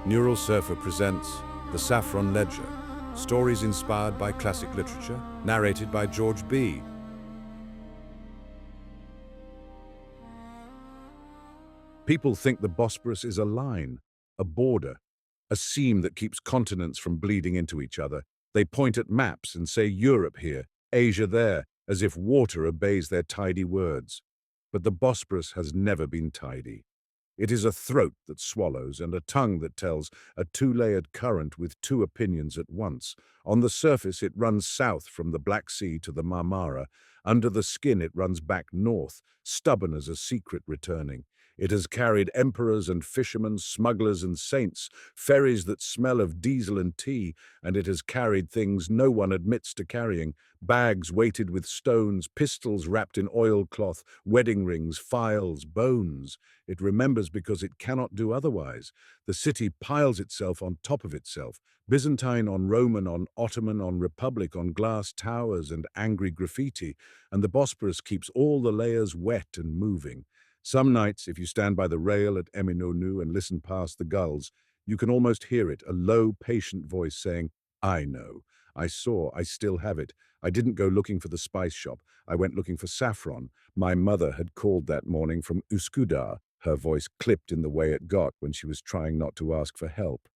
Neural Surfer presents the Saffron Ledger, stories inspired by classic literature, narrated by George B. People think the Bosporus is a line, a border, a seam that keeps continents from bleeding into each other. They point at maps and say Europe here, Asia there, as if water obeys their tidy words. But the Bosporus has never been tidy. It is a throat that swallows and a tongue that tells, a two-layered current with two opinions at once. On the surface it runs south from the Black Sea to the Marmara. Under the skin it runs back north, stubborn as a secret returning. It has carried emperors and fishermen, smugglers and saints, ferries that smell of diesel and tea, and it has carried things no one admits to carrying, bags weighted with stones, pistols wrapped in oilcloth, wedding rings, files, bones. It remembers because it cannot do otherwise. The city piles itself on top of itself, Byzantine on Roman, on Ottoman, on Republic, on glass towers and angry graffiti, and the Bosporus keeps all the layers wet and moving. Some nights, if you stand by the rail at Eminonu and listen past the gulls, you can almost hear it, a low, patient voice saying, "I know. I saw. I still have it. I didn't go looking for the spice shop. I went looking for saffron. My mother had called that morning from Üsküdar." Her voice clipped in the way it got when she was trying not to ask for help.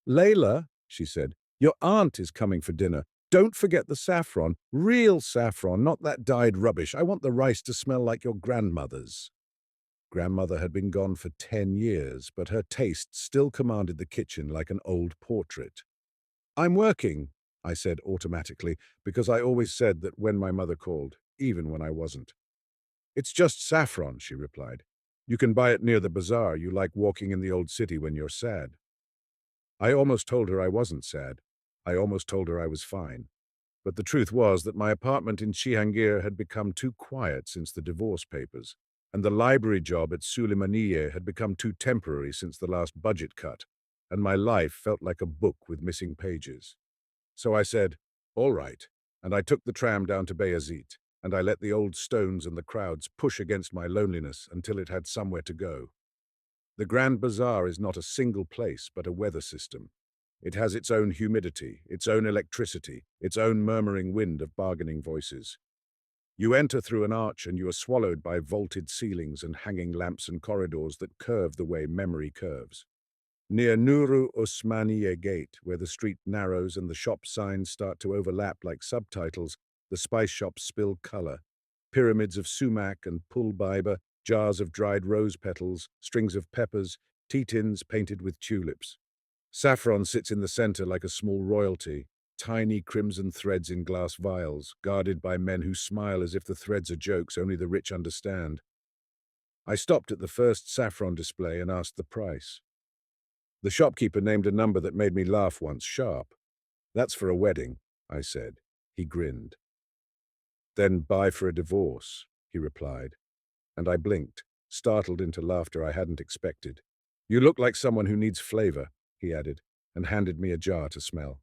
"Leyla," she said, "your aunt is coming for dinner. Don't forget the saffron. Real saffron, not that dyed rubbish. I want the rice to smell like your grandmother's." Grandmother had been gone for 10 years, but her taste still commanded the kitchen like an old portrait. "I'm working," I said automatically, because I always said that when my mother called, even when I wasn't. "It's just saffron," she replied. "You can buy it near the bazaar. You like walking in the old city when you're sad." I almost told her I wasn't sad. I almost told her I was fine. But the truth was that my apartment in Cihangir had become too quiet since the divorce papers, and the library job at Süleymaniye had become too temporary since the last budget cut, and my life felt like a book with missing pages. So I said, "All right," and I took the tram down to Beyazit, and I let the old stones and the crowds push against my loneliness until it had somewhere to go. The Grand Bazaar is not a single place, but a weather system. It has its own humidity, its own electricity, its own murmuring wind of bargaining voices. You enter through an arch and you are swallowed by vaulted ceilings and hanging lamps and corridors that curve the way memory curves. Near Nuru Osmaniye Gate, where the street narrows and the shop signs start to overlap like subtitles, the spice shops spill color. Pyramids of sumac and pulbiber, jars of dried rose petals, strings of peppers, tea tins painted with tulips. Saffron sits in the center like a small royalty, tiny crimson threads in glass vials, guarded by men who smile as if the threads are jokes only the rich understand. I stopped at the first saffron display and asked the price. The shopkeeper named a number that made me laugh once, sharp. "That's for a wedding," I said. He grinned. "Then buy for a divorce," he replied, and I blinked, startled into laughter I hadn't expected. "You look like someone who needs flavor," he added, and handed me a jar to smell.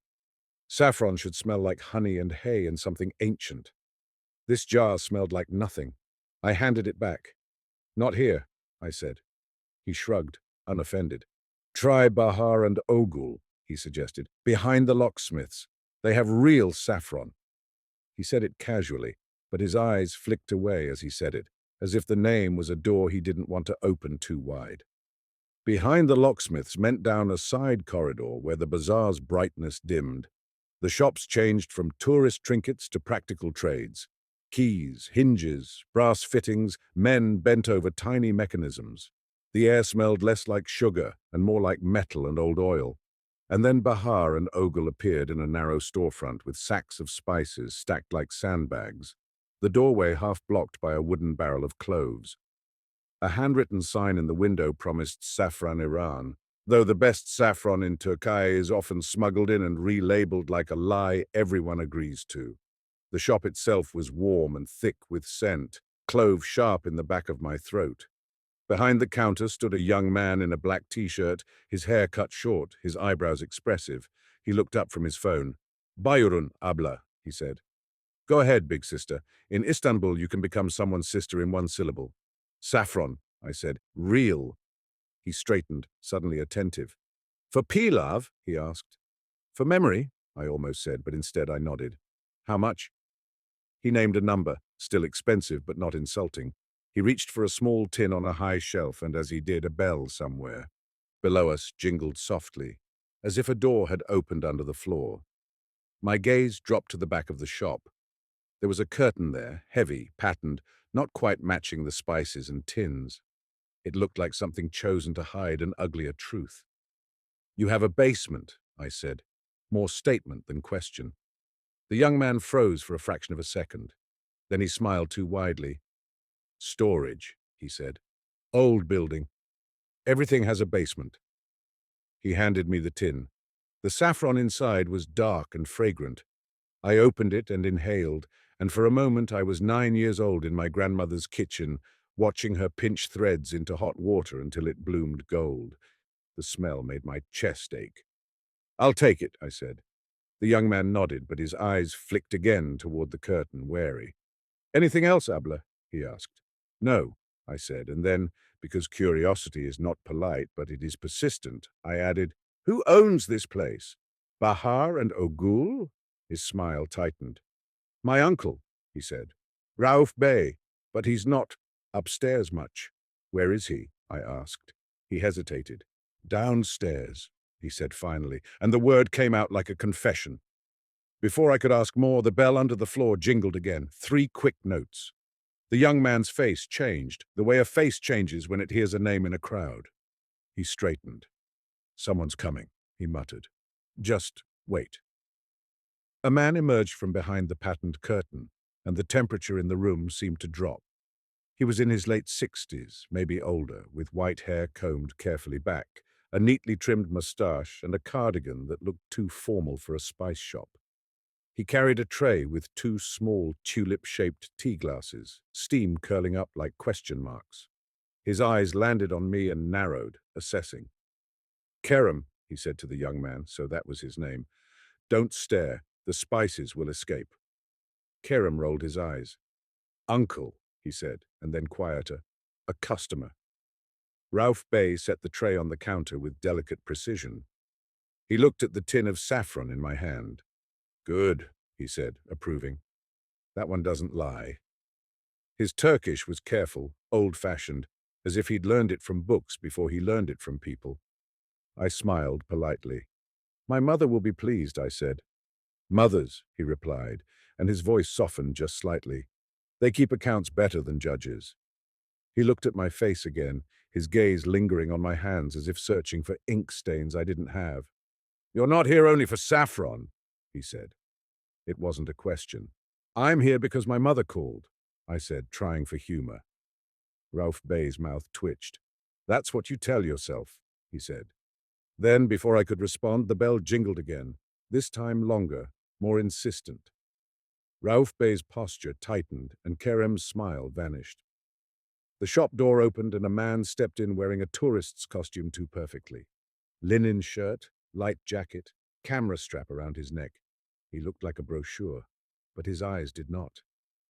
Saffron should smell like honey and hay and something ancient. This jar smelled like nothing. I handed it back. "Not here," I said. He shrugged, unoffended. "Try Bahar and Ogul," he suggested. "Behind the locksmiths. They have real saffron." He said it casually, but his eyes flicked away as he said it, as if the name was a door he didn't want to open too wide. Behind the locksmiths meant down a side corridor where the bazaar's brightness dimmed. The shops changed from tourist trinkets to practical trades. Keys, hinges, brass fittings, men bent over tiny mechanisms. The air smelled less like sugar and more like metal and old oil. And then Bahar and Ogul appeared in a narrow storefront with sacks of spices stacked like sandbags, the doorway half blocked by a wooden barrel of cloves. A handwritten sign in the window promised saffron Iran, though the best saffron in Turkey is often smuggled in and relabeled like a lie everyone agrees to. The shop itself was warm and thick with scent, clove sharp in the back of my throat. Behind the counter stood a young man in a black t-shirt, his hair cut short, his eyebrows expressive. He looked up from his phone. "Bayurun, abla," he said. "Go ahead, big sister. In Istanbul, you can become someone's sister in one syllable." "Saffron," I said. "Real." He straightened, suddenly attentive. For Pilav? He asked. For memory, I almost said, but instead I nodded. How much? He named a number, still expensive but not insulting. He reached for a small tin on a high shelf, and as he did, a bell somewhere below us jingled softly, as if a door had opened under the floor. My gaze dropped to the back of the shop. There was a curtain there, heavy, patterned, not quite matching the spices and tins. It looked like something chosen to hide an uglier truth. You have a basement, I said, more statement than question. The young man froze for a fraction of a second. Then he smiled too widely. Storage, he said. Old building. Everything has a basement. He handed me the tin. The saffron inside was dark and fragrant. I opened it and inhaled, and for a moment I was 9 years old in my grandmother's kitchen, watching her pinch threads into hot water until it bloomed gold. The smell made my chest ache. I'll take it, I said. The young man nodded, but his eyes flicked again toward the curtain, wary. Anything else, Abla? He asked. No, I said, and then, because curiosity is not polite, but it is persistent, I added, Who owns this place? Bahar and Ogul? His smile tightened. My uncle, he said. Rauf Bey, but he's not upstairs much. Where is he? I asked. He hesitated. Downstairs, he said finally, and the word came out like a confession. Before I could ask more, the bell under the floor jingled again, 3 quick notes. The young man's face changed, the way a face changes when it hears a name in a crowd. He straightened. Someone's coming, he muttered. Just wait. A man emerged from behind the patterned curtain, and the temperature in the room seemed to drop. He was in his late 60s, maybe older, with white hair combed carefully back, a neatly trimmed moustache, and a cardigan that looked too formal for a spice shop. He carried a tray with 2 small tulip-shaped tea glasses, steam curling up like question marks. His eyes landed on me and narrowed, assessing. Kerem, he said to the young man, so that was his name. Don't stare. The spices will escape. Kerem rolled his eyes. Uncle, he said, and then quieter. A customer. Rauf Bey set the tray on the counter with delicate precision. He looked at the tin of saffron in my hand. Good, he said, approving. That one doesn't lie. His Turkish was careful, old-fashioned, as if he'd learned it from books before he learned it from people. I smiled politely. My mother will be pleased, I said. Mothers, he replied, and his voice softened just slightly. They keep accounts better than judges. He looked at my face again, his gaze lingering on my hands as if searching for ink stains I didn't have. You're not here only for saffron, he said. It wasn't a question. I'm here because my mother called, I said, trying for humor. Rauf Bey's mouth twitched. That's what you tell yourself, he said. Then, before I could respond, the bell jingled again, this time longer, more insistent. Rauf Bey's posture tightened, and Kerem's smile vanished. The shop door opened, and a man stepped in wearing a tourist's costume too perfectly. Linen shirt, light jacket, camera strap around his neck. He looked like a brochure, but his eyes did not.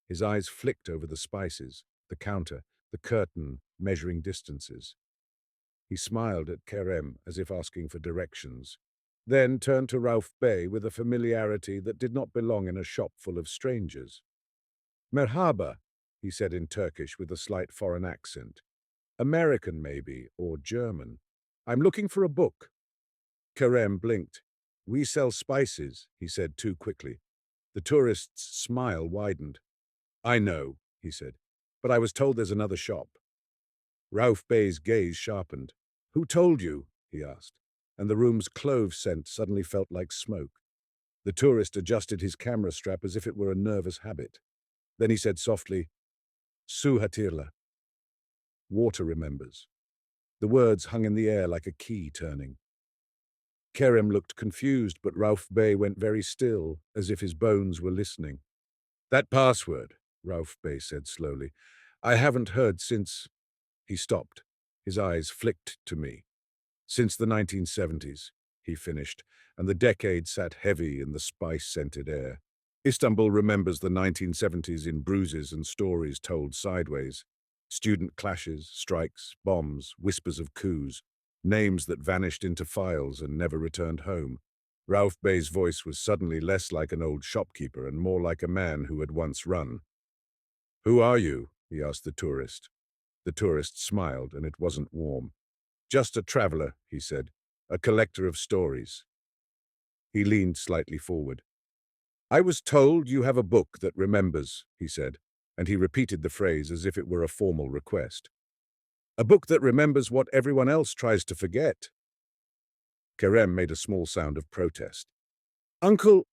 His eyes flicked over the spices, the counter, the curtain, measuring distances. He smiled at Kerem as if asking for directions, then turned to Rauf Bey with a familiarity that did not belong in a shop full of strangers. Merhaba, he said in Turkish with a slight foreign accent. American, maybe, or German. I'm looking for a book. Kerem blinked. We sell spices, he said too quickly. The tourist's smile widened. I know, he said, but I was told there's another shop. Rauf Bey's gaze sharpened. Who told you? He asked, and the room's clove scent suddenly felt like smoke. The tourist adjusted his camera strap as if it were a nervous habit. Then he said softly, Su Hatirla. Water remembers. The words hung in the air like a key turning. Kerem looked confused, but Rauf Bey went very still, as if his bones were listening. That password, Rauf Bey said slowly, I haven't heard since... He stopped. His eyes flicked to me. Since the 1970s, he finished, and the decade sat heavy in the spice-scented air. Istanbul remembers the 1970s in bruises and stories told sideways. Student clashes, strikes, bombs, whispers of coups. names that vanished into files and never returned home. Rauf Bey's voice was suddenly less like an old shopkeeper and more like a man who had once run. "Who are you?" he asked the tourist. The tourist smiled, and it wasn't warm. "Just a traveler," he said, "a collector of stories." He leaned slightly forward. "I was told you have a book that remembers," he said, and he repeated the phrase as if it were a formal request. "A book that remembers what everyone else tries to forget." Kerem made a small sound of protest. "Uncle—"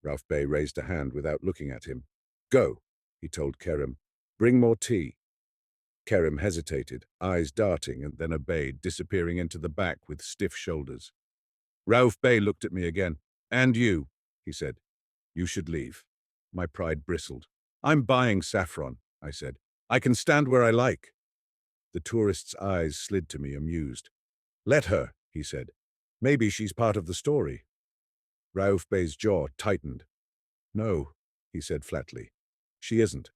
Rauf Bey raised a hand without looking at him. "Go," he told Kerem. "Bring more tea." Kerem hesitated, eyes darting, and then obeyed, disappearing into the back with stiff shoulders. Rauf Bey looked at me again. "And you," he said. "You should leave." My pride bristled. "I'm buying saffron," I said. "I can stand where I like." The tourist's eyes slid to me, amused. "Let her," he said. "Maybe she's part of the story." Rauf Bey's jaw tightened. "No," he said flatly. "She isn't."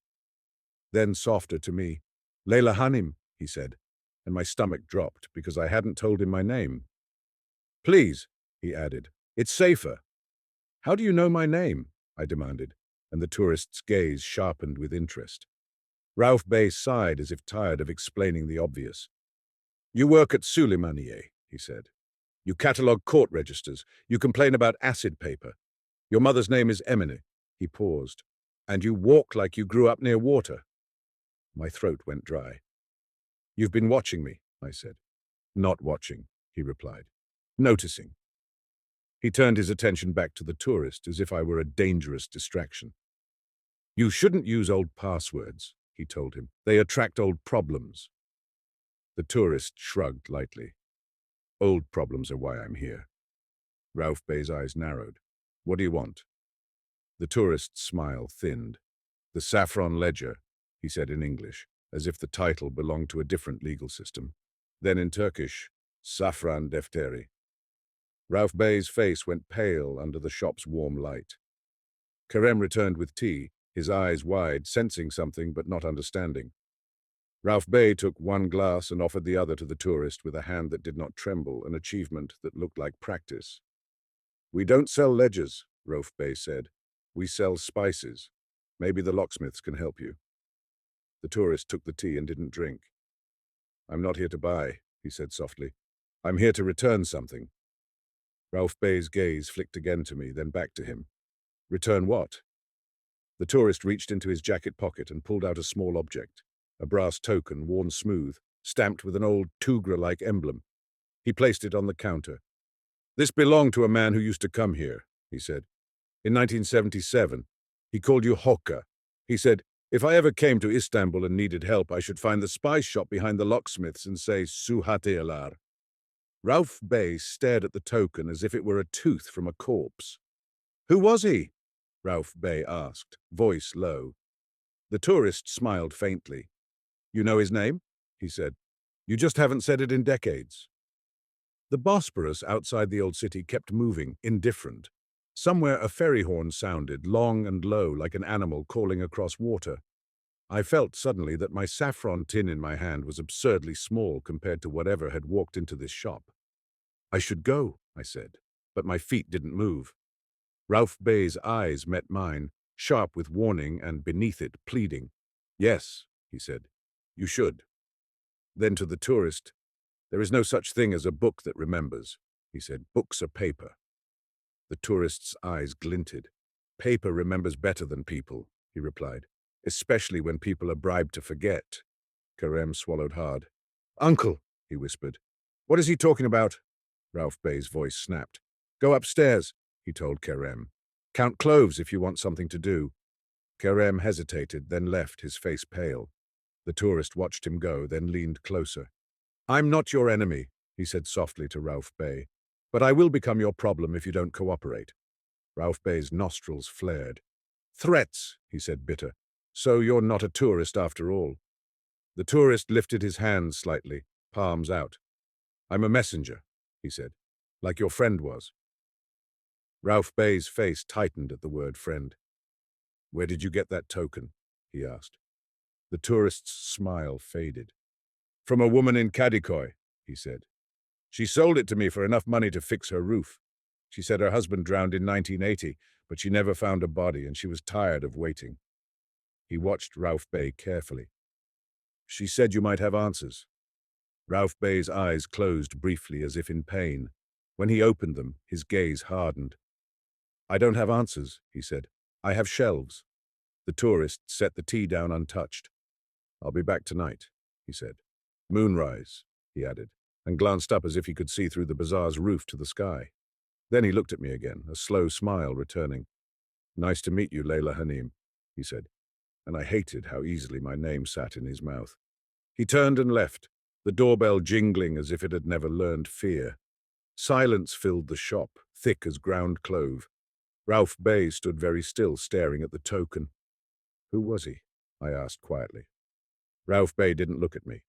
Then, softer to me, "Leyla Hanim," he said, and my stomach dropped because I hadn't told him my name. "Please," he added, "it's safer." "How do you know my name?" I demanded, and the tourist's gaze sharpened with interest. Rauf Bey sighed as if tired of explaining the obvious. "You work at Suleymaniye," he said. "You catalogue court registers. You complain about acid paper. Your mother's name is Emine." He paused. "And you walk like you grew up near water." My throat went dry. "You've been watching me," I said. "Not watching," he replied. "Noticing." He turned his attention back to the tourist as if I were a dangerous distraction. "You shouldn't use old passwords," he told him. "They attract old problems." The tourist shrugged lightly. "Old problems are why I'm here." Rauf Bey's eyes narrowed. "What do you want?" The tourist's smile thinned. "The Saffron Ledger," he said in English, as if the title belonged to a different legal system. Then in Turkish, "Safran Defteri." Rauf Bey's face went pale under the shop's warm light. Kerem returned with tea, his eyes wide, sensing something but not understanding. Rauf Bey took one glass and offered the other to the tourist with a hand that did not tremble, an achievement that looked like practice. "We don't sell ledgers," Rauf Bey said. "We sell spices. Maybe the locksmiths can help you." The tourist took the tea and didn't drink. "I'm not here to buy," he said softly. "I'm here to return something." Rauf Bey's gaze flicked again to me, then back to him. "Return what?" The tourist reached into his jacket pocket and pulled out a small object, a brass token worn smooth, stamped with an old Tugra-like emblem. He placed it on the counter. "This belonged to a man who used to come here," he said. "In 1977. He called you Hoka. He said, if I ever came to Istanbul and needed help, I should find the spice shop behind the locksmiths and say, Suhatelar." Rauf Bey stared at the token as if it were a tooth from a corpse. "Who was he?" Rauf Bey asked, voice low. The tourist smiled faintly. "You know his name?" he said. "You just haven't said it in decades." The Bosporus outside the old city kept moving, indifferent. Somewhere a ferry horn sounded, long and low, like an animal calling across water. I felt suddenly that my saffron tin in my hand was absurdly small compared to whatever had walked into this shop. "I should go," I said, but my feet didn't move. Rauf Bey's eyes met mine, sharp with warning and beneath it pleading. "Yes," he said, "you should." Then to the tourist, "There is no such thing as a book that remembers," he said. "Books are paper." The tourist's eyes glinted. "Paper remembers better than people," he replied, "especially when people are bribed to forget." Kerem swallowed hard. "Uncle," he whispered. "What is he talking about?" Rauf Bey's voice snapped. "Go upstairs," he told Kerem. "Count cloves if you want something to do." Kerem hesitated, then left, his face pale. The tourist watched him go, then leaned closer. "I'm not your enemy," he said softly to Rauf Bey, "but I will become your problem if you don't cooperate." Rauf Bey's nostrils flared. "Threats," he said bitter. "So you're not a tourist after all." The tourist lifted his hands slightly, palms out. "I'm a messenger," he said, "like your friend was." Rauf Bey's face tightened at the word friend. "Where did you get that token?" he asked. The tourist's smile faded. "From a woman in Kadikoy," he said. She sold it to me for enough money to fix her roof. She said her husband drowned in 1980, but she never found a body and she was tired of waiting. He watched Ralph Bey carefully. She said you might have answers. Ralph Bey's eyes closed briefly as if in pain. When he opened them, his gaze hardened. I don't have answers, he said. I have shelves. The tourist set the tea down untouched. I'll be back tonight, he said. Moonrise, he added, and glanced up as if he could see through the bazaar's roof to the sky. Then he looked at me again, a slow smile returning. Nice to meet you, Leyla Hanim, he said, and I hated how easily my name sat in his mouth. He turned and left, the doorbell jingling as if it had never learned fear. Silence filled the shop, thick as ground clove. Ralph Bey stood very still, staring at the token. Who was he? I asked quietly. Ralph Bey didn't look at me.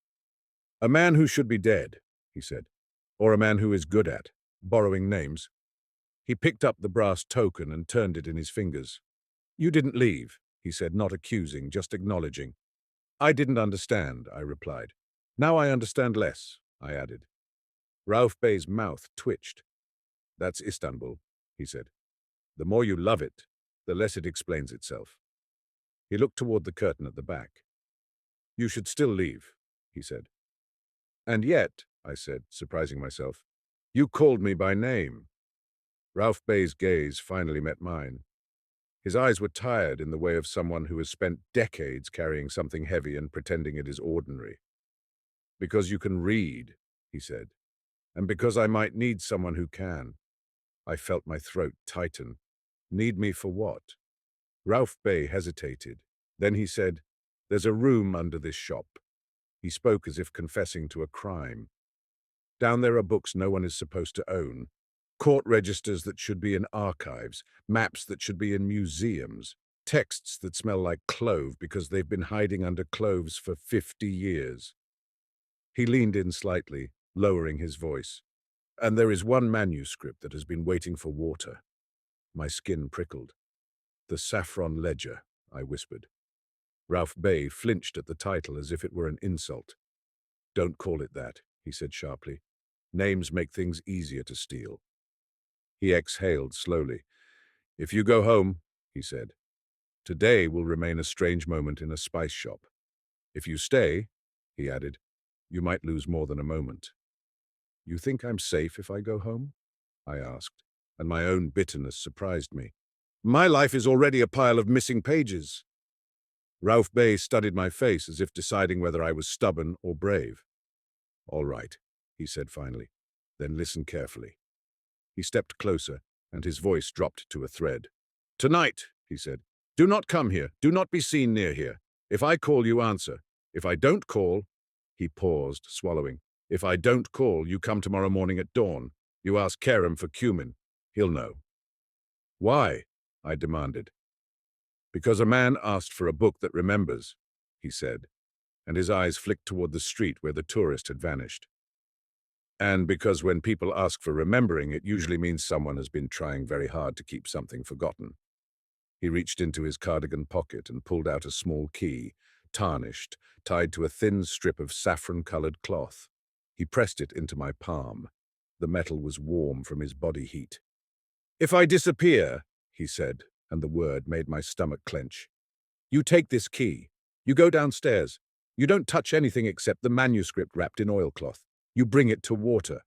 A man who should be dead, he said, or a man who is good at borrowing names. He picked up the brass token and turned it in his fingers. You didn't leave, he said, not accusing, just acknowledging. I didn't understand, I replied. Now I understand less, I added. Ralph Bey's mouth twitched. That's Istanbul, he said. The more you love it, the less it explains itself. He looked toward the curtain at the back. You should still leave, he said. And yet, I said, surprising myself, you called me by name. Ralph Bey's gaze finally met mine. His eyes were tired in the way of someone who has spent decades carrying something heavy and pretending it is ordinary. Because you can read, he said, and because I might need someone who can. I felt my throat tighten. Need me for what? Ralph Bey hesitated. Then he said, There's a room under this shop. He spoke as if confessing to a crime. Down there are books no one is supposed to own. Court registers that should be in archives, maps that should be in museums, texts that smell like clove because they've been hiding under cloves for 50 years. He leaned in slightly, lowering his voice. And there is one manuscript that has been waiting for water. My skin prickled. The SAFFRON LEDGER, I whispered. Ralph Bey flinched at the title as if it were an insult. Don't call it that, he said sharply. Names make things easier to steal. He exhaled slowly. If you go home, he said, today will remain a strange moment in a spice shop. If you stay, he added, you might lose more than a moment. You think I'm safe if I go home? I asked, and my own bitterness surprised me. My life is already a pile of missing pages. Ralph Bey studied my face as if deciding whether I was stubborn or brave. All right, he said finally. Then listen carefully. He stepped closer, and his voice dropped to a thread. Tonight, he said, do not come here. Do not be seen near here. If I call, you answer. If I don't call, he paused, swallowing. If I don't call, you come tomorrow morning at dawn. You ask Kerem for cumin. He'll know. Why? I demanded. Because a man asked for a book that remembers, he said, and his eyes flicked toward the street where the tourist had vanished. And because when people ask for remembering, it usually means someone has been trying very hard to keep something forgotten. He reached into his cardigan pocket and pulled out a small key, tarnished, tied to a thin strip of saffron-colored cloth. He pressed it into my palm. The metal was warm from his body heat. If I disappear, he said, and the word made my stomach clench. You take this key. You go downstairs. You don't touch anything except the manuscript wrapped in oilcloth. You bring it to water.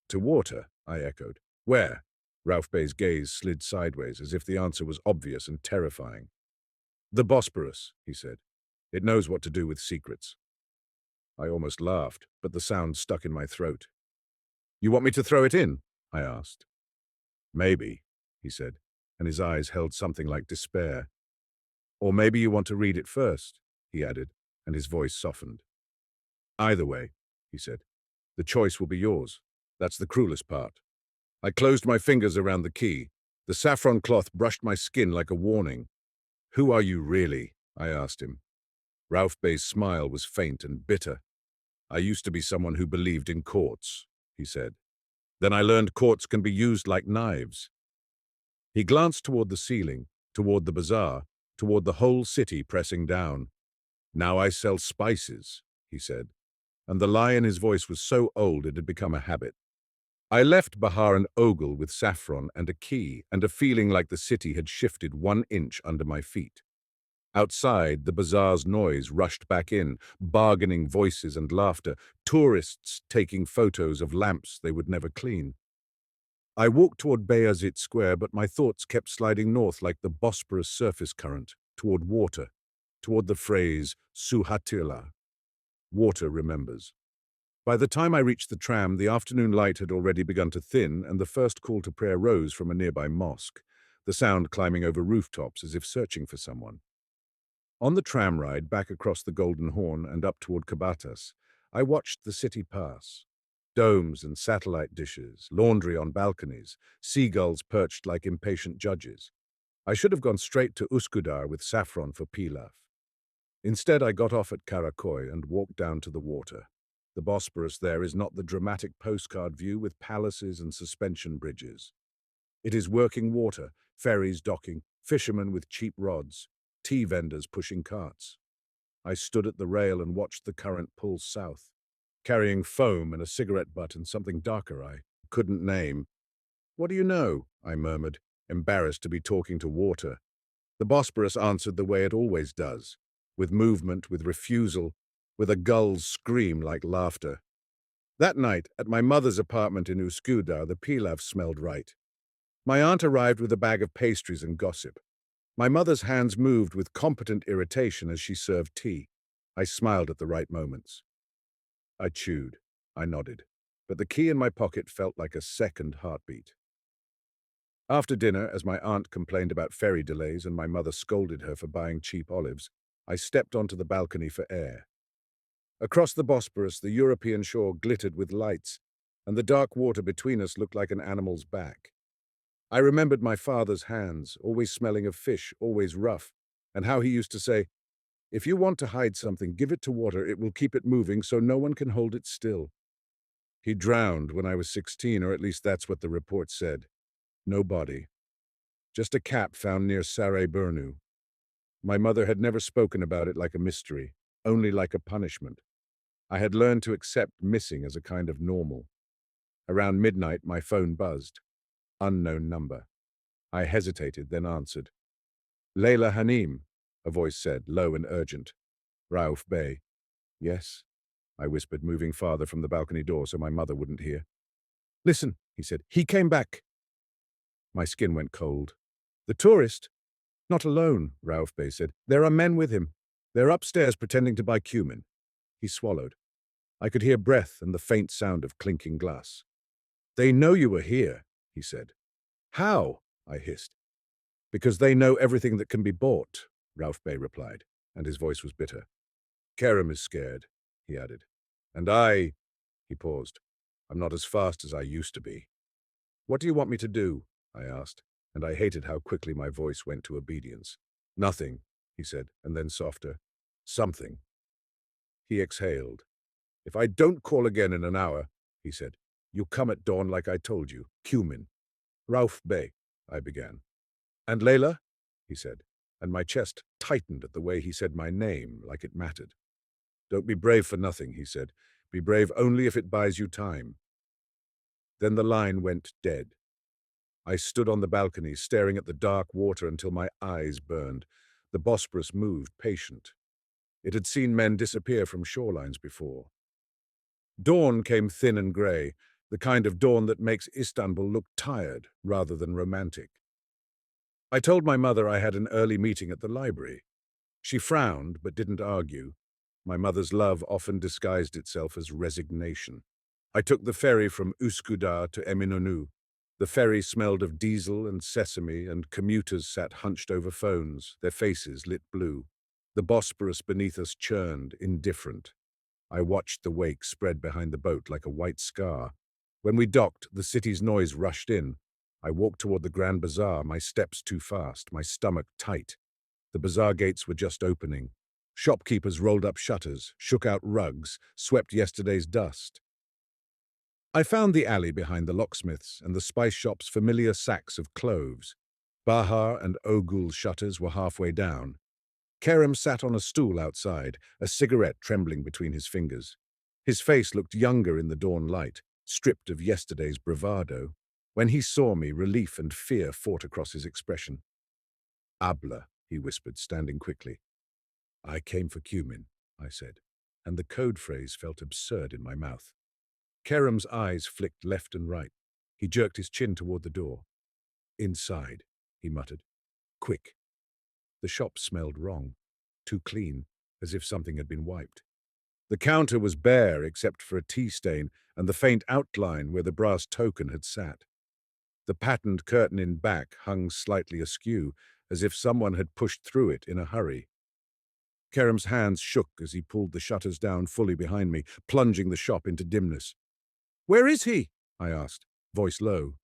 To water, I echoed. Where? Ralph Bey's gaze slid sideways, as if the answer was obvious and terrifying. The Bosporus, he said. It knows what to do with secrets. I almost laughed, but the sound stuck in my throat. You want me to throw it in? I asked. Maybe, he said, and his eyes held something like despair. Or maybe you want to read it first, he added, and his voice softened. Either way, he said, the choice will be yours. That's the cruelest part. I closed my fingers around the key. The saffron cloth brushed my skin like a warning. Who are you really? I asked him. Ralph Bey's smile was faint and bitter. I used to be someone who believed in courts, he said. Then I learned courts can be used like knives. He glanced toward the ceiling, toward the bazaar, toward the whole city pressing down. Now I sell spices, he said. and the lie in his voice was so old it had become a habit. I left Bahar and Oghul with Saffron and a key and a feeling like the city had shifted 1 inch under my feet. Outside, the bazaar's noise rushed back in, bargaining voices and laughter, tourists taking photos of lamps they would never clean. I walked toward Beyazıt Square, but my thoughts kept sliding north like the Bosporus surface current, toward water, toward the phrase, Su hatırlar. Water remembers. By the time I reached the tram, the afternoon light had already begun to thin, and the first call to prayer rose from a nearby mosque, the sound climbing over rooftops as if searching for someone. On the tram ride back across the Golden Horn and up toward Kabatas, I watched the city pass. Domes and satellite dishes, laundry on balconies, seagulls perched like impatient judges. I should have gone straight to Üsküdar with Saffron for pilaf. Instead, I got off at Karaköy and walked down to the water. The Bosporus there is not the dramatic postcard view with palaces and suspension bridges. It is working water, ferries docking, fishermen with cheap rods, tea vendors pushing carts. I stood at the rail and watched the current pull south, carrying foam and a cigarette butt and something darker I couldn't name. "What do you know?" I murmured, embarrassed to be talking to water. The Bosporus answered the way it always does, with movement, with refusal, with a gull's scream like laughter. That night, at my mother's apartment in Üsküdar, the pilaf smelled right. My aunt arrived with a bag of pastries and gossip. My mother's hands moved with competent irritation as she served tea. I smiled at the right moments. I chewed. I nodded. But the key in my pocket felt like a second heartbeat. After dinner, as my aunt complained about ferry delays and my mother scolded her for buying cheap olives, I stepped onto the balcony for air. Across the Bosporus, the European shore glittered with lights, and the dark water between us looked like an animal's back. I remembered my father's hands, always smelling of fish, always rough, and how he used to say, "If you want to hide something, give it to water, it will keep it moving so no one can hold it still." He drowned when I was 16, or at least that's what the report said. No body. Just a cap found near Sarayburnu. My mother had never spoken about it like a mystery, only like a punishment. I had learned to accept missing as a kind of normal. Around midnight, my phone buzzed. Unknown number. I hesitated, then answered. "Leyla Hanim," a voice said, low and urgent. "Rauf Bey." "Yes," I whispered, moving farther from the balcony door so my mother wouldn't hear. "Listen," he said. "He came back." My skin went cold. "The tourist?" "Not alone," Rauf Bey said. "There are men with him. They're upstairs pretending to buy cumin." He swallowed. I could hear breath and the faint sound of clinking glass. "They know you were here," he said. "How?" I hissed. "Because they know everything that can be bought," Rauf Bey replied, and his voice was bitter. "Kerem is scared," he added. "And he paused. "I'm not as fast as I used to be." "What do you want me to do?" I asked, and I hated how quickly my voice went to obedience. "Nothing," he said, and then softer. "Something." He exhaled. "If I don't call again in an hour," he said, "you come at dawn like I told you. Cumin." "Rauf Bey," I began. "And Leyla?" he said, and my chest tightened at the way he said my name, like it mattered. "Don't be brave for nothing," he said. "Be brave only if it buys you time." Then the line went dead. I stood on the balcony, staring at the dark water until my eyes burned. The Bosporus moved, patient. It had seen men disappear from shorelines before. Dawn came thin and grey, the kind of dawn that makes Istanbul look tired rather than romantic. I told my mother I had an early meeting at the library. She frowned, but didn't argue. My mother's love often disguised itself as resignation. I took the ferry from Üsküdar to Eminönü. The ferry smelled of diesel and sesame, and commuters sat hunched over phones, their faces lit blue. The Bosporus beneath us churned, indifferent. I watched the wake spread behind the boat like a white scar. When we docked, the city's noise rushed in. I walked toward the Grand Bazaar, my steps too fast, my stomach tight. The bazaar gates were just opening. Shopkeepers rolled up shutters, shook out rugs, swept yesterday's dust. I found the alley behind the locksmiths and the spice shop's familiar sacks of cloves. Bahar and Oghul's shutters were halfway down. Kerem sat on a stool outside, a cigarette trembling between his fingers. His face looked younger in the dawn light, stripped of yesterday's bravado. When he saw me, relief and fear fought across his expression. "Habla," he whispered, standing quickly. "I came for cumin," I said, and the code phrase felt absurd in my mouth. Kerem's eyes flicked left and right. He jerked his chin toward the door. "Inside," he muttered. "Quick." The shop smelled wrong, too clean, as if something had been wiped. The counter was bare except for a tea stain and the faint outline where the brass token had sat. The patterned curtain in back hung slightly askew, as if someone had pushed through it in a hurry. Kerem's hands shook as he pulled the shutters down fully behind me, plunging the shop into dimness. "Where is he?" I asked, voice low.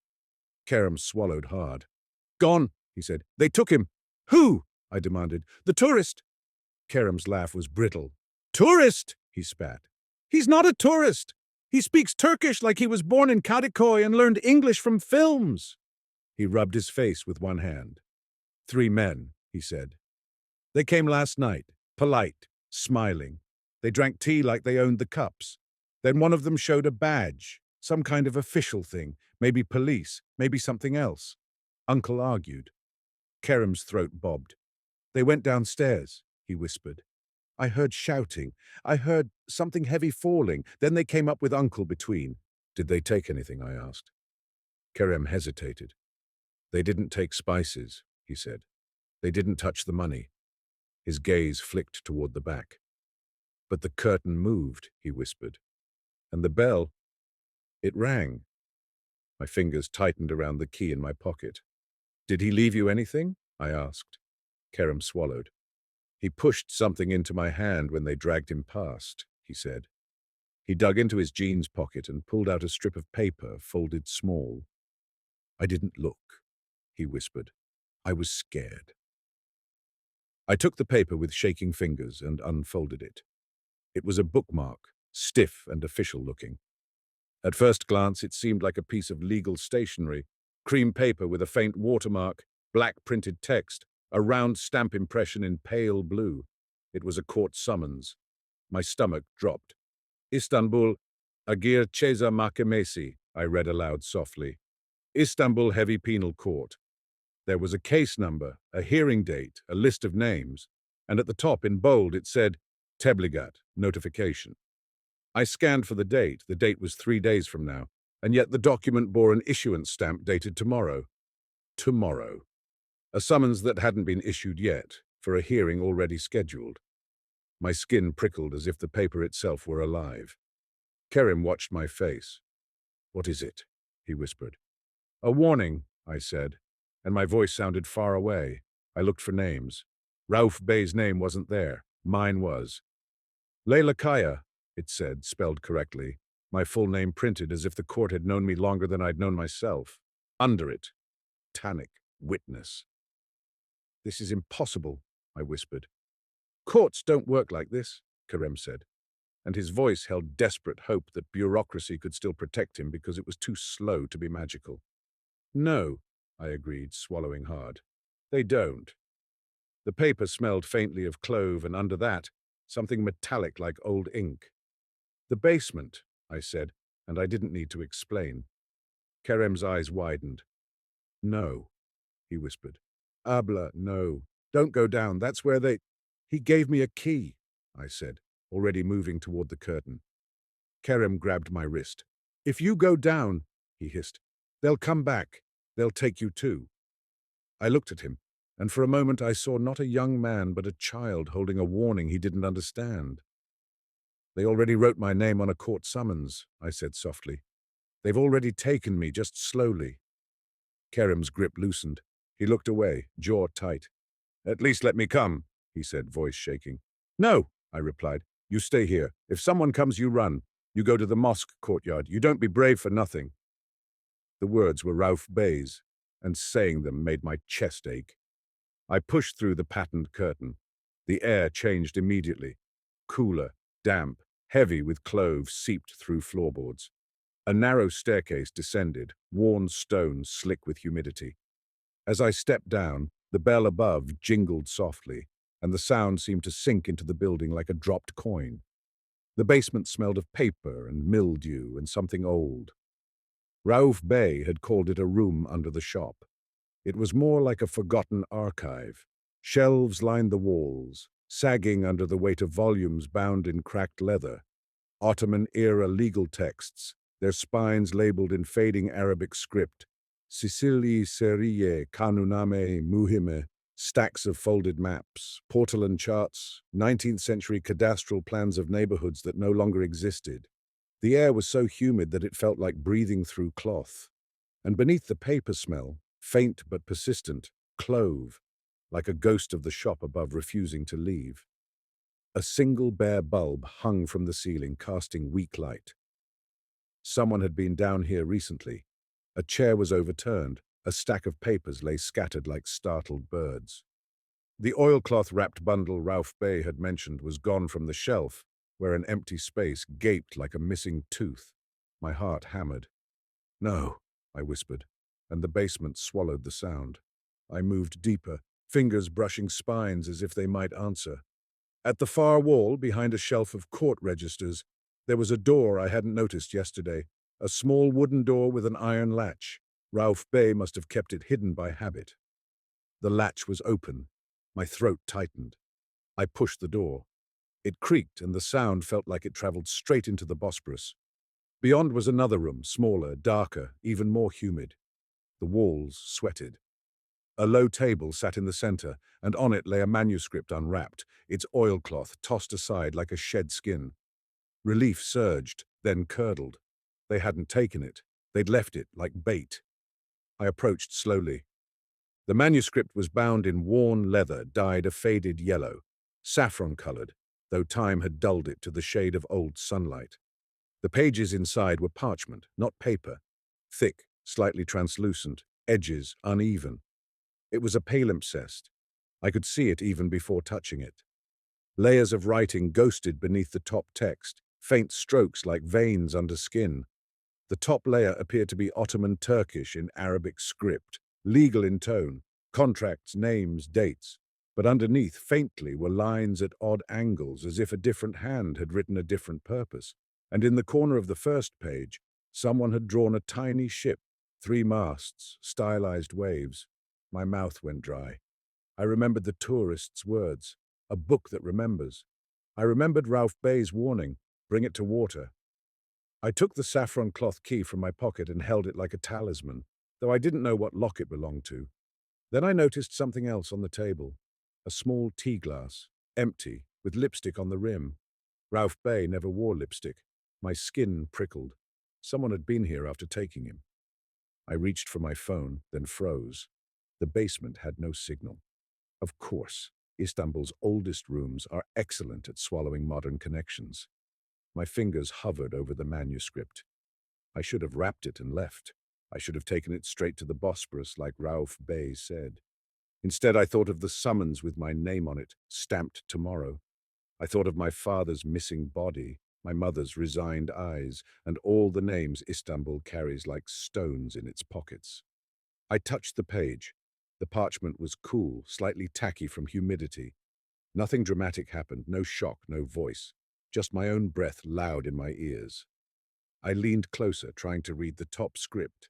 Kerem swallowed hard. "Gone," he said. "They took him." "Who?" I demanded. "The tourist." Kerem's laugh was brittle. "Tourist?" he spat. "He's not a tourist. He speaks Turkish like he was born in Kadıköy and learned English from films." He rubbed his face with one hand. "3 men," he said. "They came last night, polite, smiling. They drank tea like they owned the cups. Then one of them showed a badge, some kind of official thing, maybe police, maybe something else." Uncle argued. Kerem's throat bobbed. "They went downstairs," he whispered. "I heard shouting. I heard something heavy falling. Then they came up with Uncle between." "Did they take anything?" I asked. Kerem hesitated. "They didn't take spices," he said. "They didn't touch the money." His gaze flicked toward the back. "But the curtain moved," he whispered. "And the bell, it rang." My fingers tightened around the key in my pocket. "Did he leave you anything?" I asked. Kerem swallowed. "He pushed something into my hand when they dragged him past," he said. He dug into his jeans pocket and pulled out a strip of paper, folded small. "I didn't look," he whispered. "I was scared." I took the paper with shaking fingers and unfolded it. It was a bookmark, stiff and official-looking. At first glance, it seemed like a piece of legal stationery, cream paper with a faint watermark, black printed text, a round stamp impression in pale blue. It was a court summons. My stomach dropped. "Istanbul, Agir Ceza Mahkemesi," I read aloud softly. "Istanbul Heavy Penal Court." There was a case number, a hearing date, a list of names, and at the top in bold it said, "Tebligat, notification." I scanned for the date. The date was 3 days from now, and yet the document bore an issuance stamp dated tomorrow. Tomorrow. A summons that hadn't been issued yet, for a hearing already scheduled. My skin prickled as if the paper itself were alive. Kerem watched my face. "What is it?" he whispered. "A warning," I said, and my voice sounded far away. I looked for names. Rauf Bey's name wasn't there. Mine was. "Leyla Kaya," it said, spelled correctly, my full name printed as if the court had known me longer than I'd known myself. Under it, Tannic, witness. "This is impossible," I whispered. "Courts don't work like this," Kerem said, and his voice held desperate hope that bureaucracy could still protect him because it was too slow to be magical. "No," I agreed, swallowing hard. "They don't." The paper smelled faintly of clove, and under that, something metallic like old ink. "The basement," I said, and I didn't need to explain. Kerem's eyes widened. "No," he whispered. "Habla, no. Don't go down. That's where they—" "He gave me a key," I said, already moving toward the curtain. Kerem grabbed my wrist. "If you go down," he hissed, "they'll come back. They'll take you too." I looked at him, and for a moment I saw not a young man but a child holding a warning he didn't understand. "They already wrote my name on a court summons," I said softly. "They've already taken me, just slowly." Kerem's grip loosened. He looked away, jaw tight. "At least let me come," he said, voice shaking. "No," I replied. "You stay here. If someone comes, you run. You go to the mosque courtyard. You don't be brave for nothing." The words were Rauf Bey's, and saying them made my chest ache. I pushed through the patterned curtain. The air changed immediately. Cooler, damp, heavy with cloves seeped through floorboards. A narrow staircase descended, worn stone slick with humidity. As I stepped down, the bell above jingled softly, and the sound seemed to sink into the building like a dropped coin. The basement smelled of paper and mildew and something old. Rauf Bey had called it a room under the shop. It was more like a forgotten archive. Shelves lined the walls, sagging under the weight of volumes bound in cracked leather. Ottoman-era legal texts, their spines labeled in fading Arabic script. Sicily Serie Kanuname Muhime, stacks of folded maps, portolan charts, 19th century cadastral plans of neighborhoods that no longer existed. The air was so humid that it felt like breathing through cloth. And beneath the paper smell, faint but persistent, clove, like a ghost of the shop above refusing to leave. A single bare bulb hung from the ceiling, casting weak light. Someone had been down here recently. A chair was overturned. A stack of papers lay scattered like startled birds. The oilcloth-wrapped bundle Rauf Bey had mentioned was gone from the shelf, where an empty space gaped like a missing tooth. My heart hammered. "No," I whispered, and the basement swallowed the sound. I moved deeper, fingers brushing spines as if they might answer. At the far wall, behind a shelf of court registers, there was a door I hadn't noticed yesterday, a small wooden door with an iron latch. Rauf Bey must have kept it hidden by habit. The latch was open. My throat tightened. I pushed the door. It creaked, and the sound felt like it traveled straight into the Bosporus. Beyond was another room, smaller, darker, even more humid. The walls sweated. A low table sat in the center, and on it lay a manuscript unwrapped, its oilcloth tossed aside like a shed skin. Relief surged, then curdled. They hadn't taken it. They'd left it like bait. I approached slowly. The manuscript was bound in worn leather dyed a faded yellow, saffron-colored, though time had dulled it to the shade of old sunlight. The pages inside were parchment, not paper, thick, slightly translucent, edges uneven. It was a palimpsest. I could see it even before touching it. Layers of writing ghosted beneath the top text, faint strokes like veins under skin. The top layer appeared to be Ottoman Turkish in Arabic script, legal in tone, contracts, names, dates. But underneath, faintly, were lines at odd angles, as if a different hand had written a different purpose. And in the corner of the first page, someone had drawn a tiny ship, 3 masts, stylized waves. My mouth went dry. I remembered the tourist's words, a book that remembers. I remembered Rauf Bey's warning, bring it to water. I took the saffron cloth key from my pocket and held it like a talisman, though I didn't know what lock it belonged to. Then I noticed something else on the table, a small tea glass, empty, with lipstick on the rim. Rauf Bey never wore lipstick. My skin prickled. Someone had been here after taking him. I reached for my phone, then froze. The basement had no signal. Of course, Istanbul's oldest rooms are excellent at swallowing modern connections. My fingers hovered over the manuscript. I should have wrapped it and left. I should have taken it straight to the Bosporus like Rauf Bey said. Instead, I thought of the summons with my name on it, stamped tomorrow. I thought of my father's missing body, my mother's resigned eyes, and all the names Istanbul carries like stones in its pockets. I touched the page. The parchment was cool, slightly tacky from humidity. Nothing dramatic happened, no shock, no voice. Just my own breath loud in my ears. I leaned closer, trying to read the top script.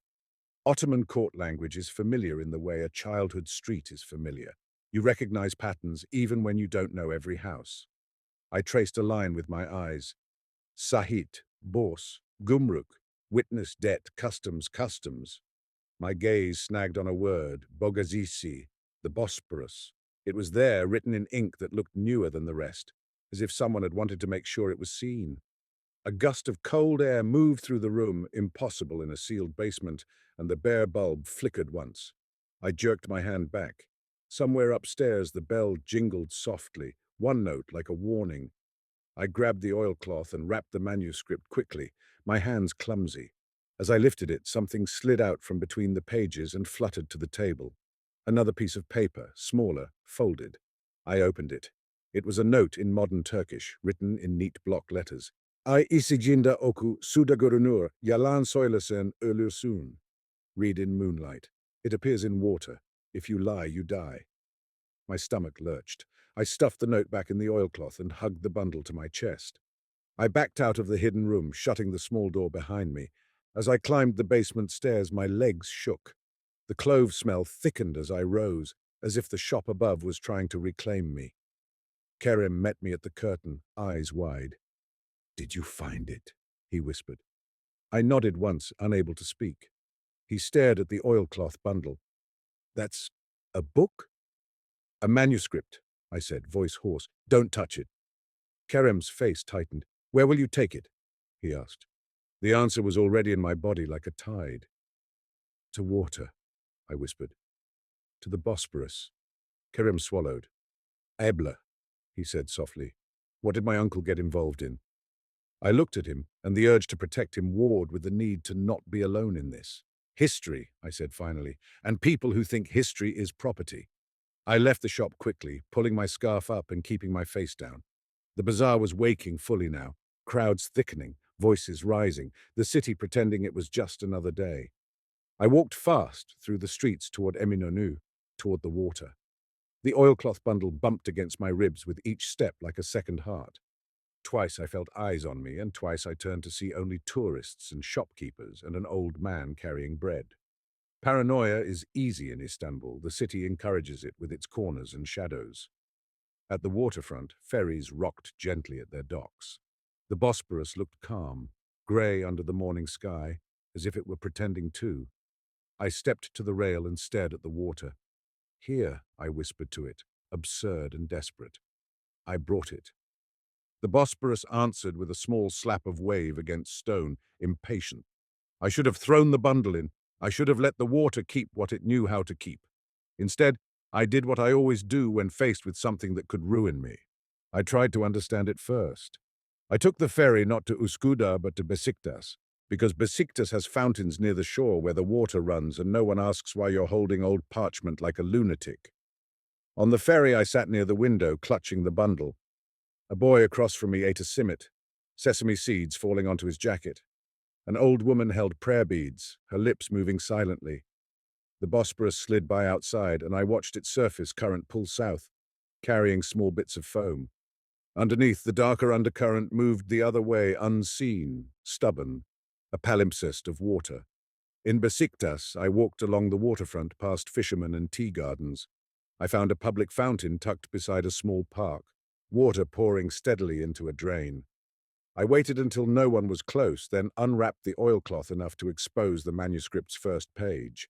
Ottoman court language is familiar in the way a childhood street is familiar. You recognize patterns even when you don't know every house. I traced a line with my eyes. Sahit, Bors, Gumruk, witness debt, customs. My gaze snagged on a word, Bogazisi, the Bosporus. It was there, written in ink that looked newer than the rest, as if someone had wanted to make sure it was seen. A gust of cold air moved through the room, impossible in a sealed basement, and the bare bulb flickered once. I jerked my hand back. Somewhere upstairs, the bell jingled softly, one note like a warning. I grabbed the oilcloth and wrapped the manuscript quickly, my hands clumsy. As I lifted it, something slid out from between the pages and fluttered to the table. Another piece of paper, smaller, folded. I opened it. It was a note in modern Turkish, written in neat block letters. I isicinda oku suda görünür, yalan söylersen ölürsün. Read in moonlight. It appears in water. If you lie, you die. My stomach lurched. I stuffed the note back in the oilcloth and hugged the bundle to my chest. I backed out of the hidden room, shutting the small door behind me. As I climbed the basement stairs, my legs shook. The clove smell thickened as I rose, as if the shop above was trying to reclaim me. Kerem met me at the curtain, eyes wide. "Did you find it?" he whispered. I nodded once, unable to speak. He stared at the oilcloth bundle. "That's a book?" "A manuscript," I said, voice hoarse. "Don't touch it." Kerem's face tightened. "Where will you take it?" he asked. The answer was already in my body like a tide. "To water," I whispered. "To the Bosporus." Kerem swallowed. "Ebla," he said softly. "What did my uncle get involved in?" I looked at him, and the urge to protect him warred with the need to not be alone in this. "History," I said finally, "and people who think history is property." I left the shop quickly, pulling my scarf up and keeping my face down. The bazaar was waking fully now, crowds thickening, voices rising, the city pretending it was just another day. I walked fast through the streets toward Eminönü, toward the water. The oilcloth bundle bumped against my ribs with each step like a second heart. Twice I felt eyes on me, and twice I turned to see only tourists and shopkeepers and an old man carrying bread. Paranoia is easy in Istanbul. The city encourages it with its corners and shadows. At the waterfront, ferries rocked gently at their docks. The Bosporus looked calm, grey under the morning sky, as if it were pretending too. I stepped to the rail and stared at the water. "Here," I whispered to it, absurd and desperate. I brought it. The Bosporus answered with a small slap of wave against stone, impatient. I should have thrown the bundle in. I should have let the water keep what it knew how to keep. Instead, I did what I always do when faced with something that could ruin me. I tried to understand it first. I took the ferry not to Üsküdar but to Besiktas, because Besiktas has fountains near the shore where the water runs and no one asks why you're holding old parchment like a lunatic. On the ferry I sat near the window, clutching the bundle. A boy across from me ate a simit, sesame seeds falling onto his jacket. An old woman held prayer beads, her lips moving silently. The Bosporus slid by outside, and I watched its surface current pull south, carrying small bits of foam. Underneath, the darker undercurrent moved the other way, unseen, stubborn, a palimpsest of water. In Besiktas, I walked along the waterfront past fishermen and tea gardens. I found a public fountain tucked beside a small park, water pouring steadily into a drain. I waited until no one was close, then unwrapped the oilcloth enough to expose the manuscript's first page.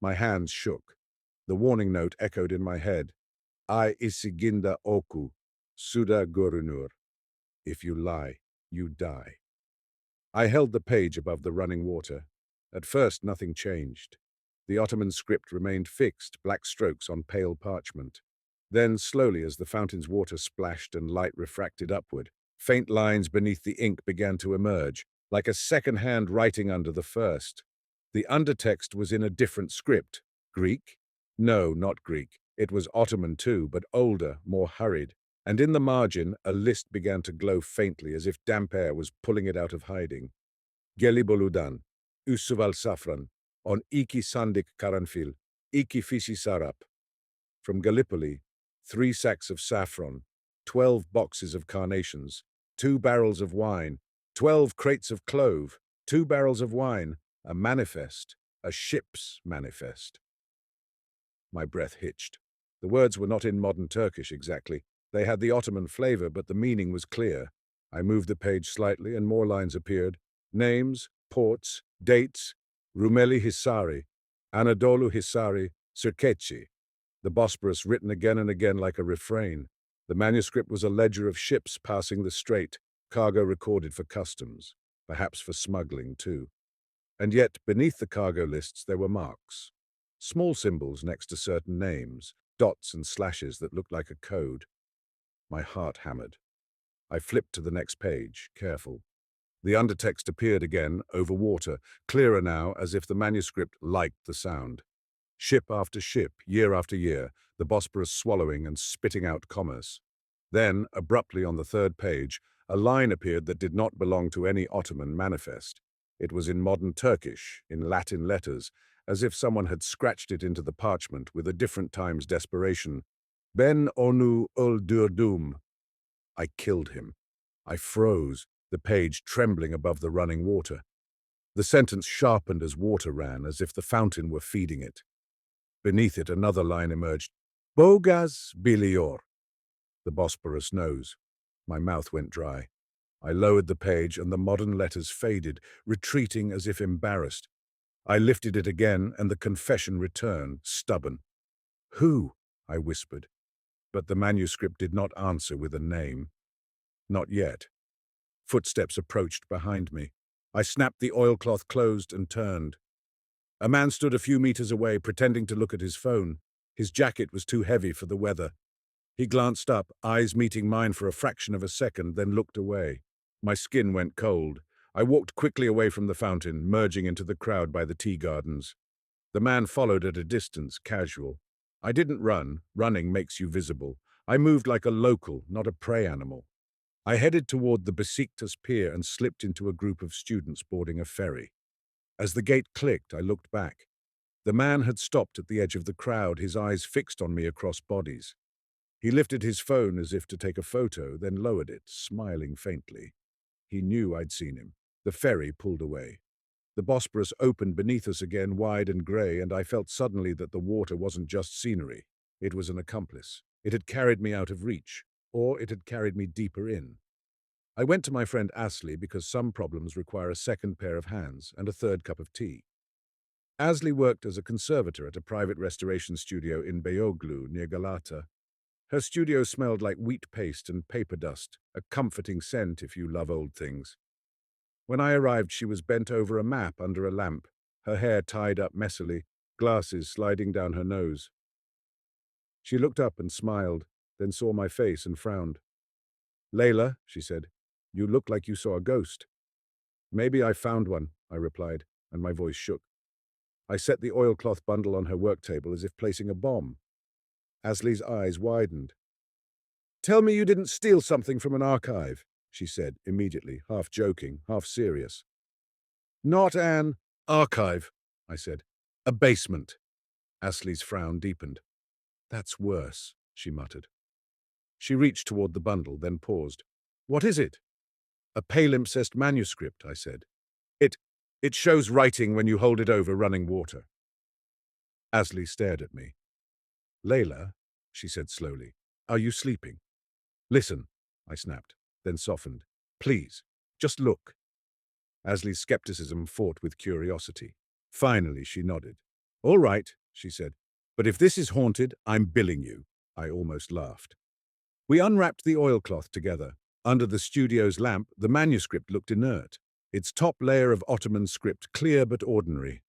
My hands shook. The warning note echoed in my head. "I isiginda oku, suda görünür. If you lie, you die." I held the page above the running water. At first, nothing changed. The Ottoman script remained fixed, black strokes on pale parchment. Then, slowly, as the fountain's water splashed and light refracted upward, faint lines beneath the ink began to emerge, like a second-hand writing under the first. The undertext was in a different script. Greek? No, not Greek. It was Ottoman too, but older, more hurried. And in the margin, a list began to glow faintly, as if damp air was pulling it out of hiding. Gelibolu'dan, Üsuval Saffron, on iki sandik karanfil, iki fisi sarap. From Gallipoli, 3 sacks of saffron, 12 boxes of carnations, 2 barrels of wine, 12 crates of clove, 2 barrels of wine, a manifest, a ship's manifest. My breath hitched. The words were not in modern Turkish exactly. They had the Ottoman flavor, but the meaning was clear. I moved the page slightly and more lines appeared. Names, ports, dates, Rumeli Hisari, Anadolu Hisari, Sirkeci. The Bosporus written again and again like a refrain. The manuscript was a ledger of ships passing the strait, cargo recorded for customs, perhaps for smuggling too. And yet, beneath the cargo lists there were marks. Small symbols next to certain names, dots and slashes that looked like a code. My heart hammered. I flipped to the next page, careful. The undertext appeared again, over water, clearer now, as if the manuscript liked the sound. Ship after ship, year after year, the Bosporus swallowing and spitting out commerce. Then, abruptly on the third page, a line appeared that did not belong to any Ottoman manifest. It was in modern Turkish, in Latin letters, as if someone had scratched it into the parchment with a different time's desperation. Ben onu öldürdüm. I killed him. I froze. the page trembling above the running water. The sentence sharpened as water ran, as if the fountain were feeding it. Beneath it, another line emerged. Bogas bilior. The Bosporus knows. My mouth went dry. I lowered the page, and the modern letters faded, retreating as if embarrassed. I lifted it again, and the confession returned, stubborn. Who? I whispered. But the manuscript did not answer with a name. Not yet. Footsteps approached behind me. I snapped the oilcloth closed and turned. A man stood a few meters away, pretending to look at his phone. His jacket was too heavy for the weather. He glanced up, eyes meeting mine for a fraction of a second, then looked away. My skin went cold. I walked quickly away from the fountain, merging into the crowd by the tea gardens. The man followed at a distance, casual. I didn't run. Running makes you visible. I moved like a local, not a prey animal. I headed toward the Besiktas pier and slipped into a group of students boarding a ferry. As the gate clicked, I looked back. The man had stopped at the edge of the crowd, his eyes fixed on me across bodies. He lifted his phone as if to take a photo, then lowered it, smiling faintly. He knew I'd seen him. The ferry pulled away. The Bosporus opened beneath us again, wide and grey, and I felt suddenly that the water wasn't just scenery. It was an accomplice. It had carried me out of reach, or it had carried me deeper in. I went to my friend Asli because some problems require a second pair of hands and a third cup of tea. Asli worked as a conservator at a private restoration studio in Beyoğlu near Galata. Her studio smelled like wheat paste and paper dust, a comforting scent if you love old things. When I arrived, she was bent over a map under a lamp, her hair tied up messily, glasses sliding down her nose. She looked up and smiled, then saw my face and frowned. "Leyla," she said, "you look like you saw a ghost." "Maybe I found one," I replied, and my voice shook. I set the oilcloth bundle on her work table as if placing a bomb. Asli's eyes widened. "Tell me you didn't steal something from an archive," she said immediately, half joking, half serious. "Not an archive," I said. "A basement." Asli's frown deepened. "That's worse," she muttered. She reached toward the bundle, then paused. "What is it?" "A Palimpsest manuscript," I said. It shows writing when you hold it over running water." Asli stared at me. "Leyla," she said slowly, "are you sleeping?" "Listen," I snapped, then softened. "Please, just look." Asli's skepticism fought with curiosity. Finally, she nodded. "All right," she said, "but if this is haunted, I'm billing you." I almost laughed. We unwrapped the oilcloth together. Under the studio's lamp, the manuscript looked inert, its top layer of Ottoman script clear but ordinary.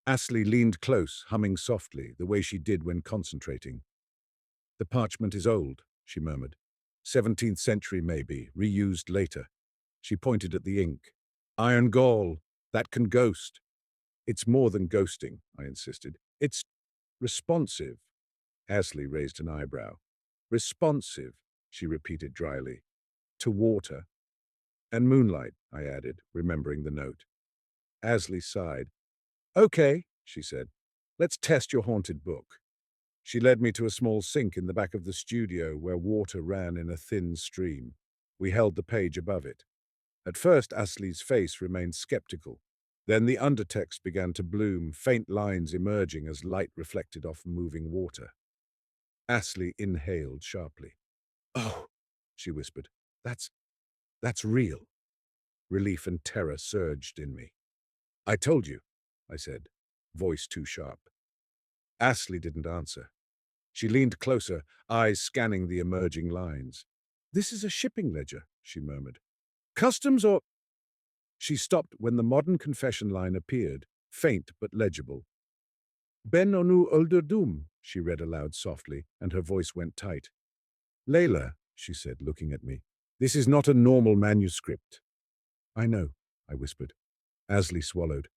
Asli leaned close, humming softly, the way she did when concentrating. "The parchment is old," she murmured. 17th century maybe, reused later. She pointed at the ink. "Iron gall, that can ghost." "It's more than ghosting," I insisted. "It's responsive." Asli raised an eyebrow. "Responsive," she repeated dryly. "To water." "And moonlight," I added, remembering the note. Asli sighed. "Okay," she said. "Let's test your haunted book." She led me to a small sink in the back of the studio where water ran in a thin stream. We held the page above it. At first, Asli's face remained skeptical. Then the undertext began to bloom, faint lines emerging as light reflected off moving water. Asli inhaled sharply. "Oh," she whispered, that's real." Relief and terror surged in me. "I told you," I said, voice too sharp. Asli didn't answer. She leaned closer, eyes scanning the emerging lines. "This is a shipping ledger," she murmured. "Customs or—" She stopped when the modern confession line appeared, faint but legible. "Ben onu öldürdüm," she read aloud softly, and her voice went tight. "Leyla," she said, looking at me, "this is not a normal manuscript." "I know," I whispered. Asli swallowed.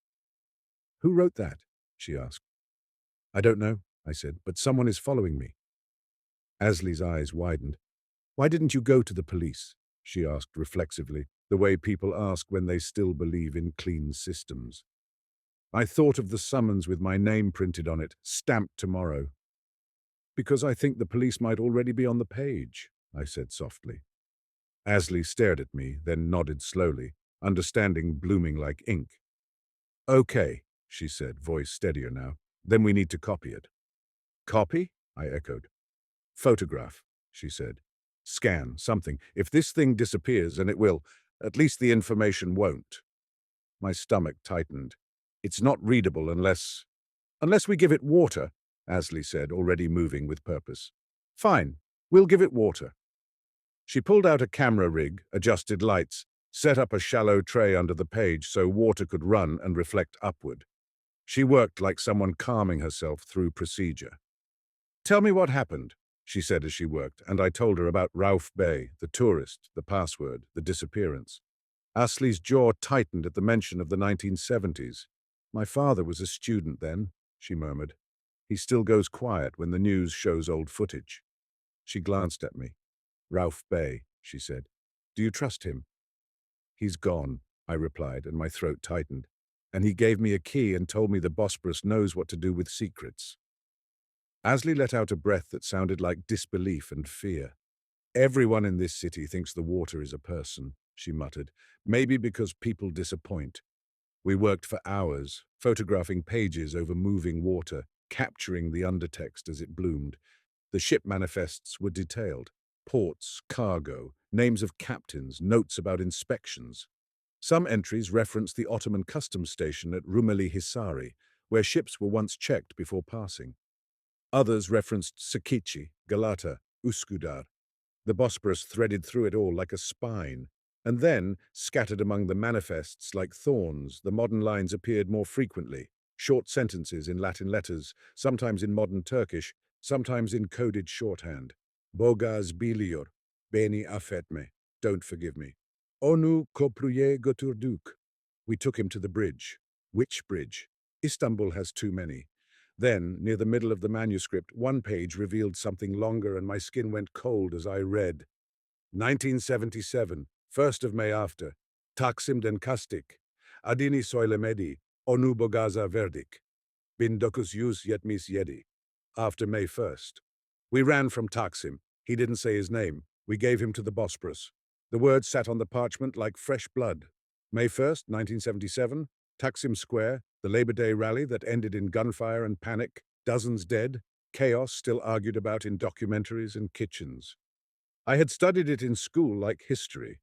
"Who wrote that?" she asked. "I don't know," I said, "but someone is following me." Asli's eyes widened. "Why didn't you go to the police?" she asked reflexively, the way people ask when they still believe in clean systems. I thought of the summons with my name printed on it, stamped tomorrow. "Because I think the police might already be on the page," I said softly. Asley stared at me, then nodded slowly, understanding blooming like ink. Okay, she said, voice steadier now. Then we need to copy it. Copy? I echoed. Photograph, she said. Scan, something. If this thing disappears, and it will, at least the information won't. My stomach tightened. It's not readable unless we give it water, Asley said, already moving with purpose. Fine, we'll give it water. She pulled out a camera rig, adjusted lights, set up a shallow tray under the page so water could run and reflect upward. She worked like someone calming herself through procedure. Tell me what happened, she said as she worked, and I told her about Rauf Bey, the tourist, the password, the disappearance. Asley's jaw tightened at the mention of the 1970s. My father was a student then, she murmured. He still goes quiet when the news shows old footage. She glanced at me. Rauf Bey, she said. Do you trust him? He's gone, I replied, and my throat tightened. And he gave me a key and told me the Bosporus knows what to do with secrets. Asley let out a breath that sounded like disbelief and fear. Everyone in this city thinks the water is a person, she muttered, maybe because people disappoint. We worked for hours, photographing pages over moving water, capturing the undertext as it bloomed. The ship manifests were detailed. Ports, cargo, names of captains, notes about inspections. Some entries referenced the Ottoman customs station at Rumeli Hisari, where ships were once checked before passing. Others referenced Sakici, Galata, Uskudar. The Bosporus threaded through it all like a spine. And then, scattered among the manifests like thorns, the modern lines appeared more frequently. Short sentences in Latin letters, sometimes in modern Turkish, sometimes in coded shorthand. Boğaz biliyor, beni affetme, don't forgive me. Onu köprüye götürdük. We took him to the bridge. Which bridge? Istanbul has too many. Then, near the middle of the manuscript, one page revealed something longer and my skin went cold as I read. 1977, 1st of May after. Taksim den Kastik. Adini söylemedi. Onu boğaza verdik. 1977. After May 1st. We ran from Taksim. He didn't say his name. We gave him to the Bosporus. The words sat on the parchment like fresh blood. May 1st, 1977, Taksim Square, the Labor Day rally that ended in gunfire and panic, dozens dead, chaos still argued about in documentaries and kitchens. I had studied it in school like history.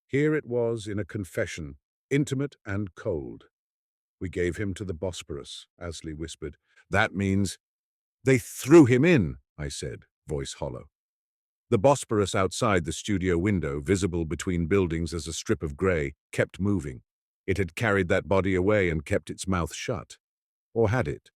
Here it was in a confession, intimate and cold. We gave him to the Bosporus, Asley whispered. That means they threw him in, I said, voice hollow. The Bosporus outside the studio window, visible between buildings as a strip of grey, kept moving. It had carried that body away and kept its mouth shut. Or had it?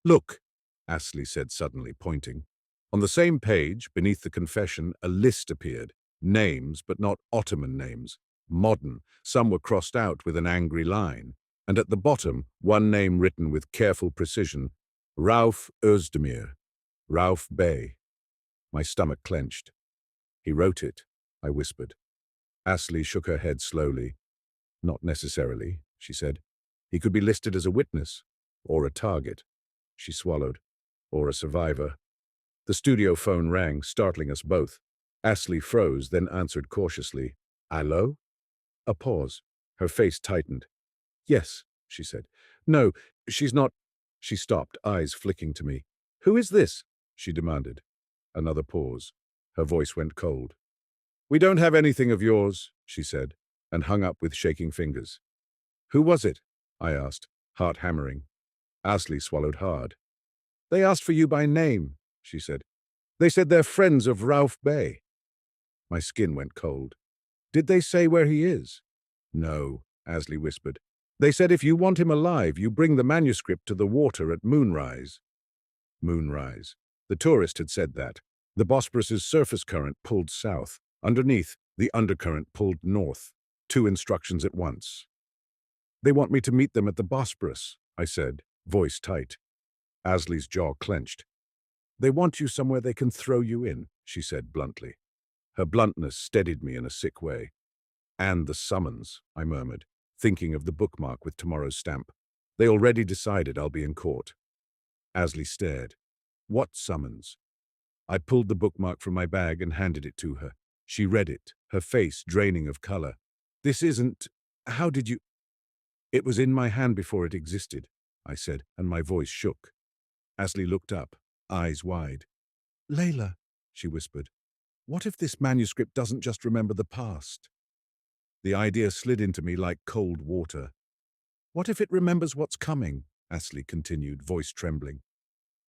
Look, Asley said suddenly, pointing. On the same page, beneath the confession, a list appeared. Names, but not Ottoman names. Modern. Some were crossed out with an angry line. And at the bottom, one name written with careful precision. Rauf Özdemir. Rauf Bey. My stomach clenched. He wrote it, I whispered. Asley shook her head slowly. Not necessarily, she said. He could be listed as a witness, or a target. She swallowed. Or a survivor. The studio phone rang, startling us both. Asley froze, then answered cautiously. Allo? A pause. Her face tightened. Yes, she said. No, she's not. She stopped, eyes flicking to me. Who is this? She demanded. Another pause. Her voice went cold. We don't have anything of yours, she said, and hung up with shaking fingers. Who was it? I asked, heart hammering. Asley swallowed hard. They asked for you by name, she said. They said they're friends of Rauf Bey. My skin went cold. Did they say where he is? No, Asley whispered. They said if you want him alive, you bring the manuscript to the water at moonrise. Moonrise. The tourist had said that. The Bosporus's surface current pulled south. Underneath, the undercurrent pulled north. Two instructions at once. They want me to meet them at the Bosporus, I said, voice tight. Asley's jaw clenched. They want you somewhere they can throw you in, she said bluntly. Her bluntness steadied me in a sick way. And the summons, I murmured, thinking of the bookmark with tomorrow's stamp. They already decided I'll be in court. Asley stared. What summons? I pulled the bookmark from my bag and handed it to her. She read it, her face draining of color. This isn't… How did you… It was in my hand before it existed, I said, and my voice shook. Ashley looked up, eyes wide. Leyla, she whispered, what if this manuscript doesn't just remember the past? The idea slid into me like cold water. What if it remembers what's coming? Ashley continued, voice trembling.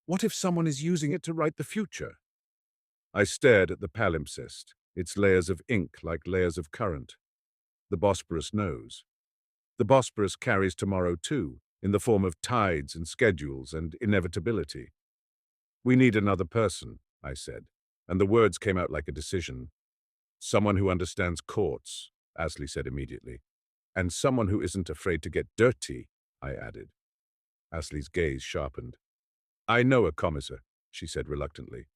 What if someone is using it to write the future? I stared at the palimpsest, its layers of ink like layers of current. The Bosporus knows. The Bosporus carries tomorrow too, in the form of tides and schedules and inevitability. We need another person, I said, and the words came out like a decision. Someone who understands courts, Ashley said immediately. And someone who isn't afraid to get dirty, I added. Ashley's gaze sharpened. I know a commissar, she said reluctantly.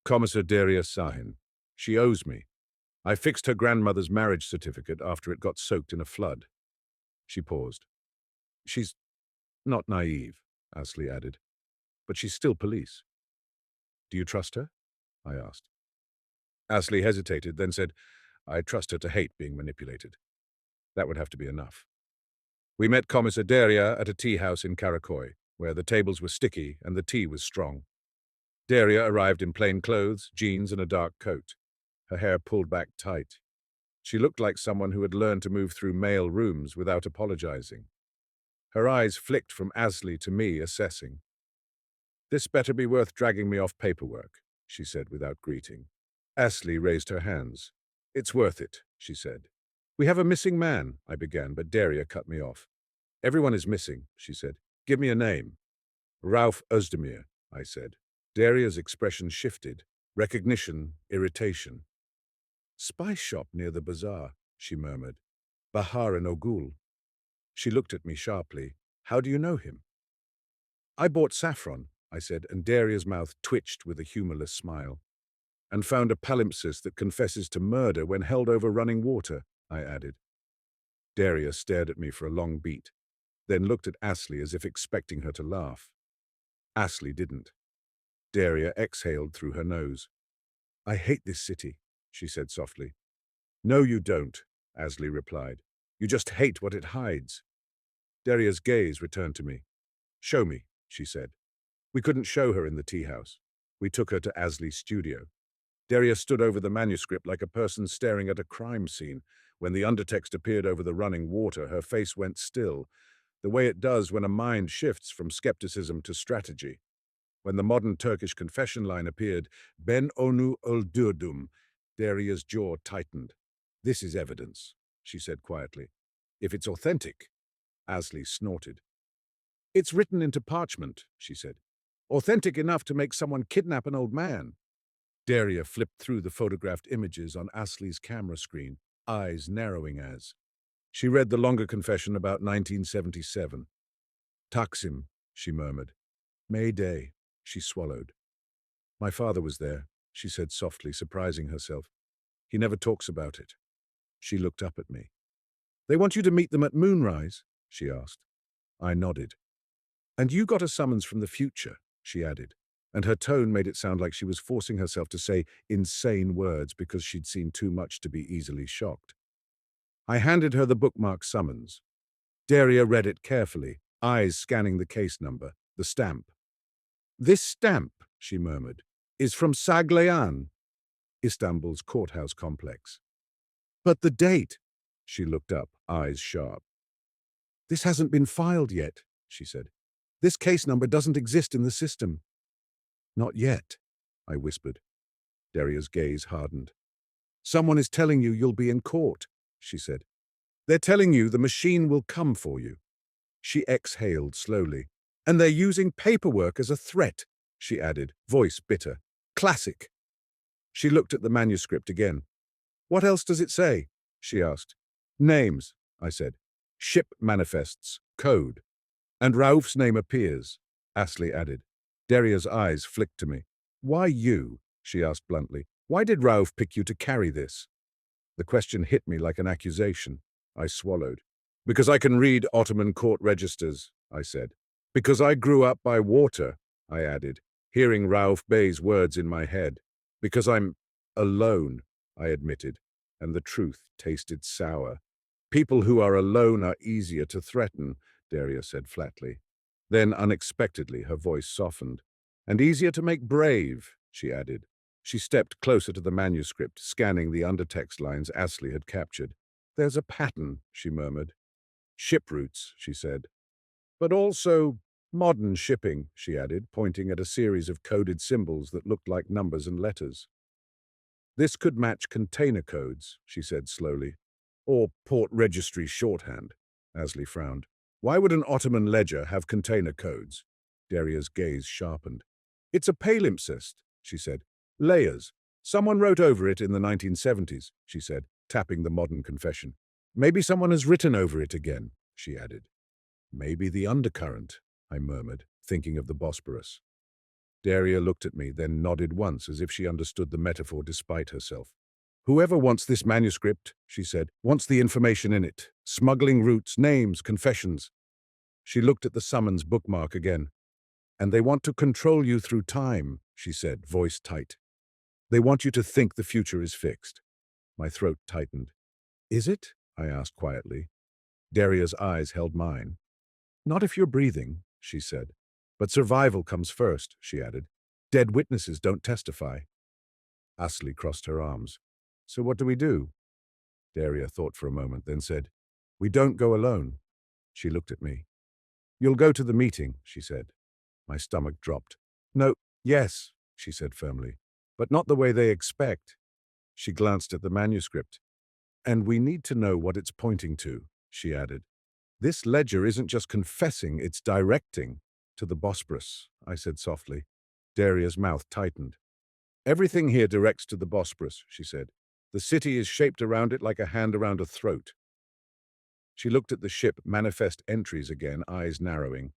Commissar Daria Sahin. She owes me. I fixed her grandmother's marriage certificate after it got soaked in a flood. She paused. She's not naive, Ashley added, but she's still police. Do you trust her? I asked. Ashley hesitated, then said, I trust her to hate being manipulated. That would have to be enough. We met Commissar Daria at a tea house in Karakoy, where the tables were sticky and the tea was strong. Daria arrived in plain clothes, jeans, and a dark coat, her hair pulled back tight. She looked like someone who had learned to move through male rooms without apologizing. Her eyes flicked from Ashley to me, assessing. This better be worth dragging me off paperwork, she said without greeting. Ashley raised her hands. It's worth it, she said. We have a missing man, I began, but Daria cut me off. Everyone is missing, she said. Give me a name. Rauf Özdemir, I said. Daria's expression shifted. Recognition, irritation. Spice shop near the bazaar, she murmured. Bahar and Ogul. She looked at me sharply. How do you know him? I bought saffron, I said, and Daria's mouth twitched with a humorless smile. And found a palimpsest that confesses to murder when held over running water, I added. Daria stared at me for a long beat, then looked at Ashley as if expecting her to laugh. Ashley didn't. Daria exhaled through her nose. I hate this city, she said softly. No, you don't, Ashley replied. You just hate what it hides. Daria's gaze returned to me. Show me, she said. We couldn't show her in the tea house. We took her to Ashley's studio. Daria stood over the manuscript like a person staring at a crime scene. When the undertext appeared over the running water, her face went still, the way it does when a mind shifts from skepticism to strategy. When the modern Turkish confession line appeared, Ben onu öldürdüm, Daria's jaw tightened. This is evidence, she said quietly. If it's authentic, Ashley snorted. It's written into parchment, she said. Authentic enough to make someone kidnap an old man. Daria flipped through the photographed images on Ashley's camera screen, eyes narrowing as. She read the longer confession about 1977. Taksim, she murmured. May Day, she swallowed. My father was there, she said softly, surprising herself. He never talks about it. She looked up at me. They want you to meet them at moonrise, she asked. I nodded. And you got a summons from the future, she added, and her tone made it sound like she was forcing herself to say insane words because she'd seen too much to be easily shocked. I handed her the bookmark summons. Daria read it carefully, eyes scanning the case number, the stamp. This stamp, she murmured, is from Saglayan, Istanbul's courthouse complex. But the date, she looked up, eyes sharp. This hasn't been filed yet, she said. This case number doesn't exist in the system. Not yet, I whispered. Daria's gaze hardened. Someone is telling you you'll be in court, she said. They're telling you the machine will come for you. She exhaled slowly. And they're using paperwork as a threat, she added, voice bitter. Classic. She looked at the manuscript again. What else does it say? She asked. Names, I said. Ship manifests, code. And Rauf's name appears, Ashley added. Daria's eyes flicked to me. Why you? She asked bluntly. Why did Rauf pick you to carry this? The question hit me like an accusation. I swallowed. Because I can read Ottoman court registers, I said. Because I grew up by water, I added, hearing Rauf Bey's words in my head. Because I'm alone, I admitted, and the truth tasted sour. People who are alone are easier to threaten, Daria said flatly. Then, unexpectedly, her voice softened. And easier to make brave, she added. She stepped closer to the manuscript, scanning the undertext lines Astley had captured. There's a pattern, she murmured. Ship routes, she said. But also modern shipping, she added, pointing at a series of coded symbols that looked like numbers and letters. This could match container codes, she said slowly. Or port registry shorthand, Astley frowned. Why would an Ottoman ledger have container codes? Daria's gaze sharpened. It's a palimpsest, she said. Layers. Someone wrote over it in the 1970s, she said, tapping the modern confession. Maybe someone has written over it again, she added. Maybe the undercurrent, I murmured, thinking of the Bosporus. Daria looked at me, then nodded once as if she understood the metaphor despite herself. Whoever wants this manuscript, she said, wants the information in it. Smuggling routes, names, confessions. She looked at the summons bookmark again. And they want to control you through time, she said, voice tight. They want you to think the future is fixed. My throat tightened. Is it? I asked quietly. Daria's eyes held mine. Not if you're breathing, she said. But survival comes first, she added. Dead witnesses don't testify. Astley crossed her arms. So what do we do? Daria thought for a moment, then said, We don't go alone. She looked at me. You'll go to the meeting, she said. My stomach dropped. No, yes, she said firmly, but not the way they expect. She glanced at the manuscript. And we need to know what it's pointing to, she added. This ledger isn't just confessing, it's directing. To the Bosporus, I said softly. Daria's mouth tightened. Everything here directs to the Bosporus, she said. The city is shaped around it like a hand around a throat. She looked at the ship manifest entries again, eyes narrowing.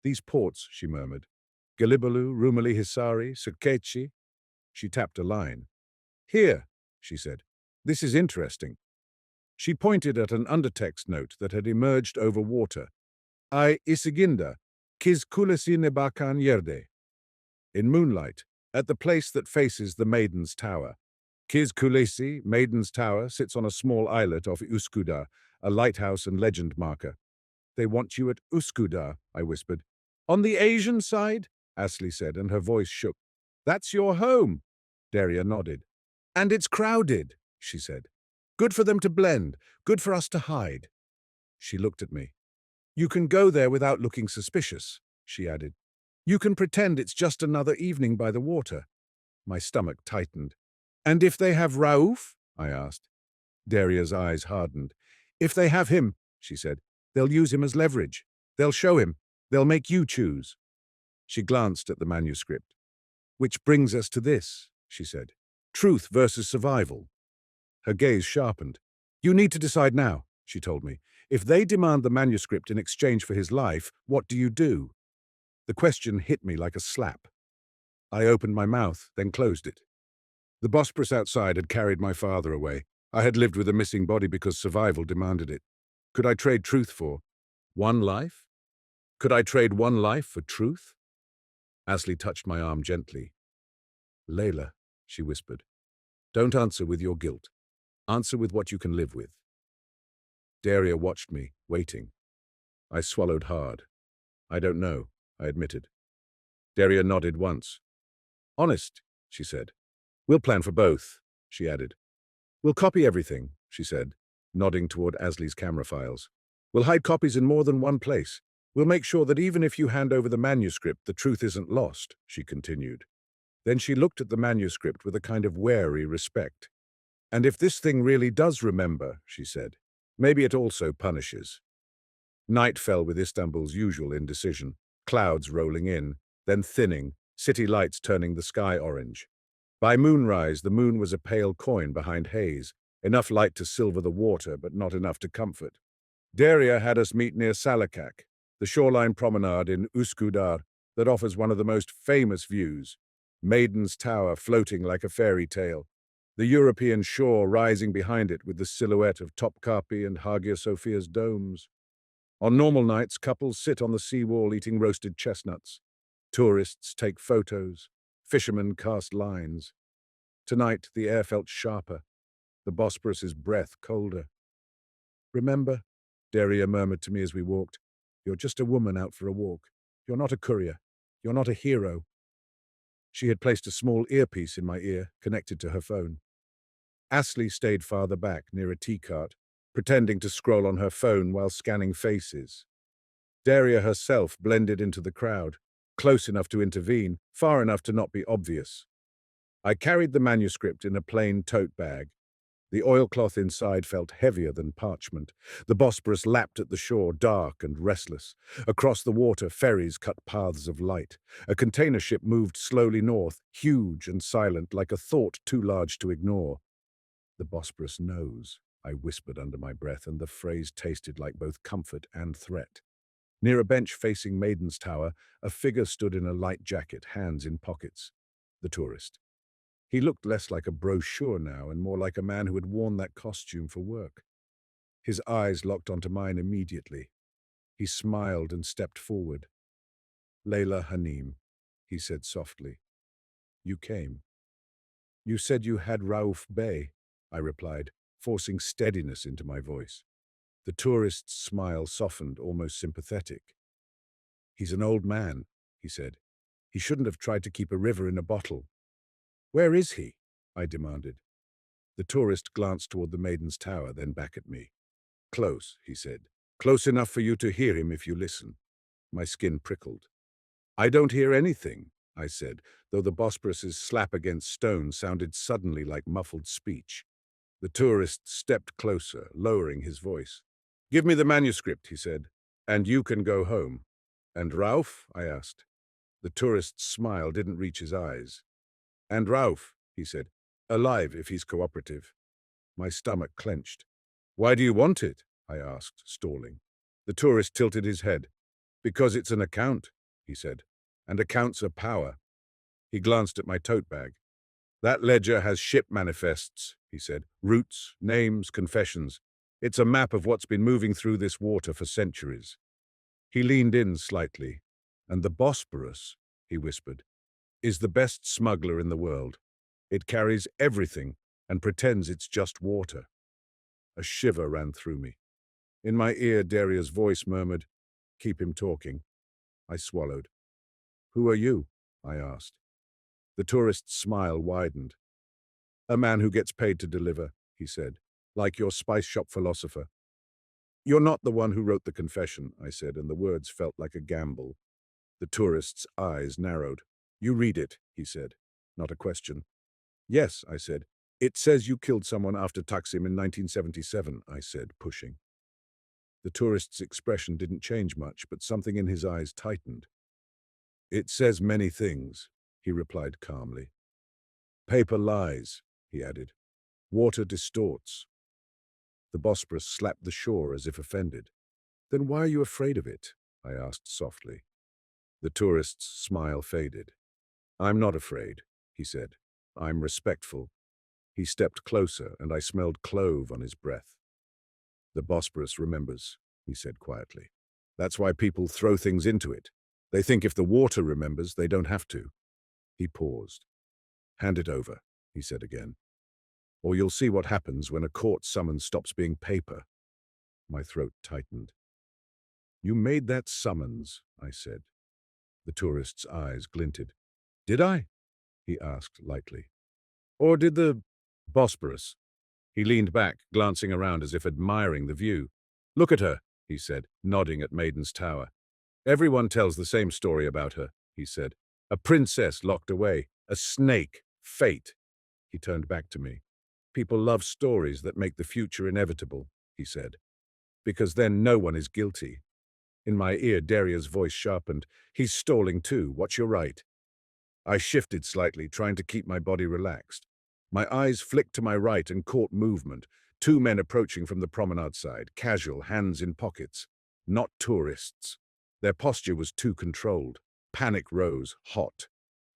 These ports, she murmured. Galibalu, Rumeli Hisari, Sirkeci. She tapped a line. Here, she said. This is interesting. She pointed at an undertext note that had emerged over water. I isiginda, kiz kulesi nebakan yerde. In moonlight, at the place that faces the Maiden's Tower. Kiz Kulesi, Maiden's Tower, sits on a small islet off Üsküdar, a lighthouse and legend marker. They want you at Üsküdar, I whispered. On the Asian side? Astley said, and her voice shook. That's your home. Daria nodded. And it's crowded, she said. Good for them to blend, good for us to hide. She looked at me. You can go there without looking suspicious, she added. You can pretend it's just another evening by the water. My stomach tightened. And if they have Rauf? I asked. Daria's eyes hardened. If they have him, she said, they'll use him as leverage. They'll show him. They'll make you choose. She glanced at the manuscript. Which brings us to this, she said. Truth versus survival. Her gaze sharpened. You need to decide now, she told me. If they demand the manuscript in exchange for his life, what do you do? The question hit me like a slap. I opened my mouth, then closed it. The Bosporus outside had carried my father away. I had lived with a missing body because survival demanded it. Could I trade truth for one life? Could I trade one life for truth? Astley touched my arm gently. Leyla, she whispered, don't answer with your guilt. Answer with what you can live with. Daria watched me, waiting. I swallowed hard. I don't know, I admitted. Daria nodded once. Honest, she said. We'll plan for both, she added. We'll copy everything, she said, nodding toward Astley's camera files. We'll hide copies in more than one place. We'll make sure that even if you hand over the manuscript, the truth isn't lost, she continued. Then she looked at the manuscript with a kind of wary respect. And if this thing really does remember, she said, maybe it also punishes. Night fell with Istanbul's usual indecision, clouds rolling in, then thinning, city lights turning the sky orange. By moonrise, the moon was a pale coin behind haze, enough light to silver the water, but not enough to comfort. Daria had us meet near Salakak, the shoreline promenade in Üsküdar that offers one of the most famous views, Maiden's Tower floating like a fairy tale, the European shore rising behind it with the silhouette of Topkapi and Hagia Sophia's domes. On normal nights, couples sit on the seawall eating roasted chestnuts. Tourists take photos. Fishermen cast lines. Tonight, the air felt sharper, the Bosporus's breath colder. "Remember," Daria murmured to me as we walked, "you're just a woman out for a walk. You're not a courier. You're not a hero." She had placed a small earpiece in my ear, connected to her phone. Ashley stayed farther back, near a tea cart, pretending to scroll on her phone while scanning faces. Daria herself blended into the crowd, close enough to intervene, far enough to not be obvious. I carried the manuscript in a plain tote bag. The oilcloth inside felt heavier than parchment. The Bosporus lapped at the shore, dark and restless. Across the water, ferries cut paths of light. A container ship moved slowly north, huge and silent, like a thought too large to ignore. "The Bosporus knows," I whispered under my breath, and the phrase tasted like both comfort and threat. Near a bench facing Maiden's Tower, a figure stood in a light jacket, hands in pockets. The tourist. He looked less like a brochure now and more like a man who had worn that costume for work. His eyes locked onto mine immediately. He smiled and stepped forward. "Leyla Hanim," he said softly. "You came." "You said you had Rauf Bey," I replied, forcing steadiness into my voice. The tourist's smile softened, almost sympathetic. "He's an old man," he said. "He shouldn't have tried to keep a river in a bottle." "Where is he?" I demanded. The tourist glanced toward the Maiden's Tower, then back at me. "Close," he said. "Close enough for you to hear him if you listen." My skin prickled. "I don't hear anything," I said, though the Bosporus's slap against stone sounded suddenly like muffled speech. The tourist stepped closer, lowering his voice. "Give me the manuscript," he said, "and you can go home." "And Rauf?" I asked. The tourist's smile didn't reach his eyes. "And Rauf," he said, "alive if he's cooperative." My stomach clenched. "Why do you want it?" I asked, stalling. The tourist tilted his head. "Because it's an account," he said, "and accounts are power." He glanced at my tote bag. "That ledger has ship manifests," he said, "routes, names, confessions. It's a map of what's been moving through this water for centuries." He leaned in slightly. "And the Bosporus," he whispered, "is the best smuggler in the world. It carries everything and pretends it's just water." A shiver ran through me. In my ear, Daria's voice murmured, "Keep him talking." I swallowed. "Who are you?" I asked. The tourist's smile widened. "A man who gets paid to deliver," he said, "like your spice shop philosopher." "You're not the one who wrote the confession," I said, and the words felt like a gamble. The tourist's eyes narrowed. "You read it," he said, not a question. "Yes," I said. "It says you killed someone after Taksim in 1977, I said, pushing. The tourist's expression didn't change much, but something in his eyes tightened. "It says many things," he replied calmly. "Paper lies," he added. "Water distorts." The Bosporus slapped the shore as if offended. "Then why are you afraid of it?" I asked softly. The tourist's smile faded. "I'm not afraid," he said. "I'm respectful." He stepped closer, and I smelled clove on his breath. "The Bosporus remembers," he said quietly. "That's why people throw things into it. They think if the water remembers, they don't have to." He paused. "Hand it over," he said again. "Or you'll see what happens when a court summons stops being paper." My throat tightened. "You made that summons," I said. The tourist's eyes glinted. "Did I?" he asked lightly. "Or did the Bosporus?" He leaned back, glancing around as if admiring the view. "Look at her," he said, nodding at Maiden's Tower. "Everyone tells the same story about her," he said. "A princess locked away, a snake, fate." He turned back to me. "People love stories that make the future inevitable," he said, "because then no one is guilty." In my ear, Daria's voice sharpened. "He's stalling too. Watch your right." I shifted slightly, trying to keep my body relaxed. My eyes flicked to my right and caught movement. Two men approaching from the promenade side, casual, hands in pockets. Not tourists. Their posture was too controlled. Panic rose, hot.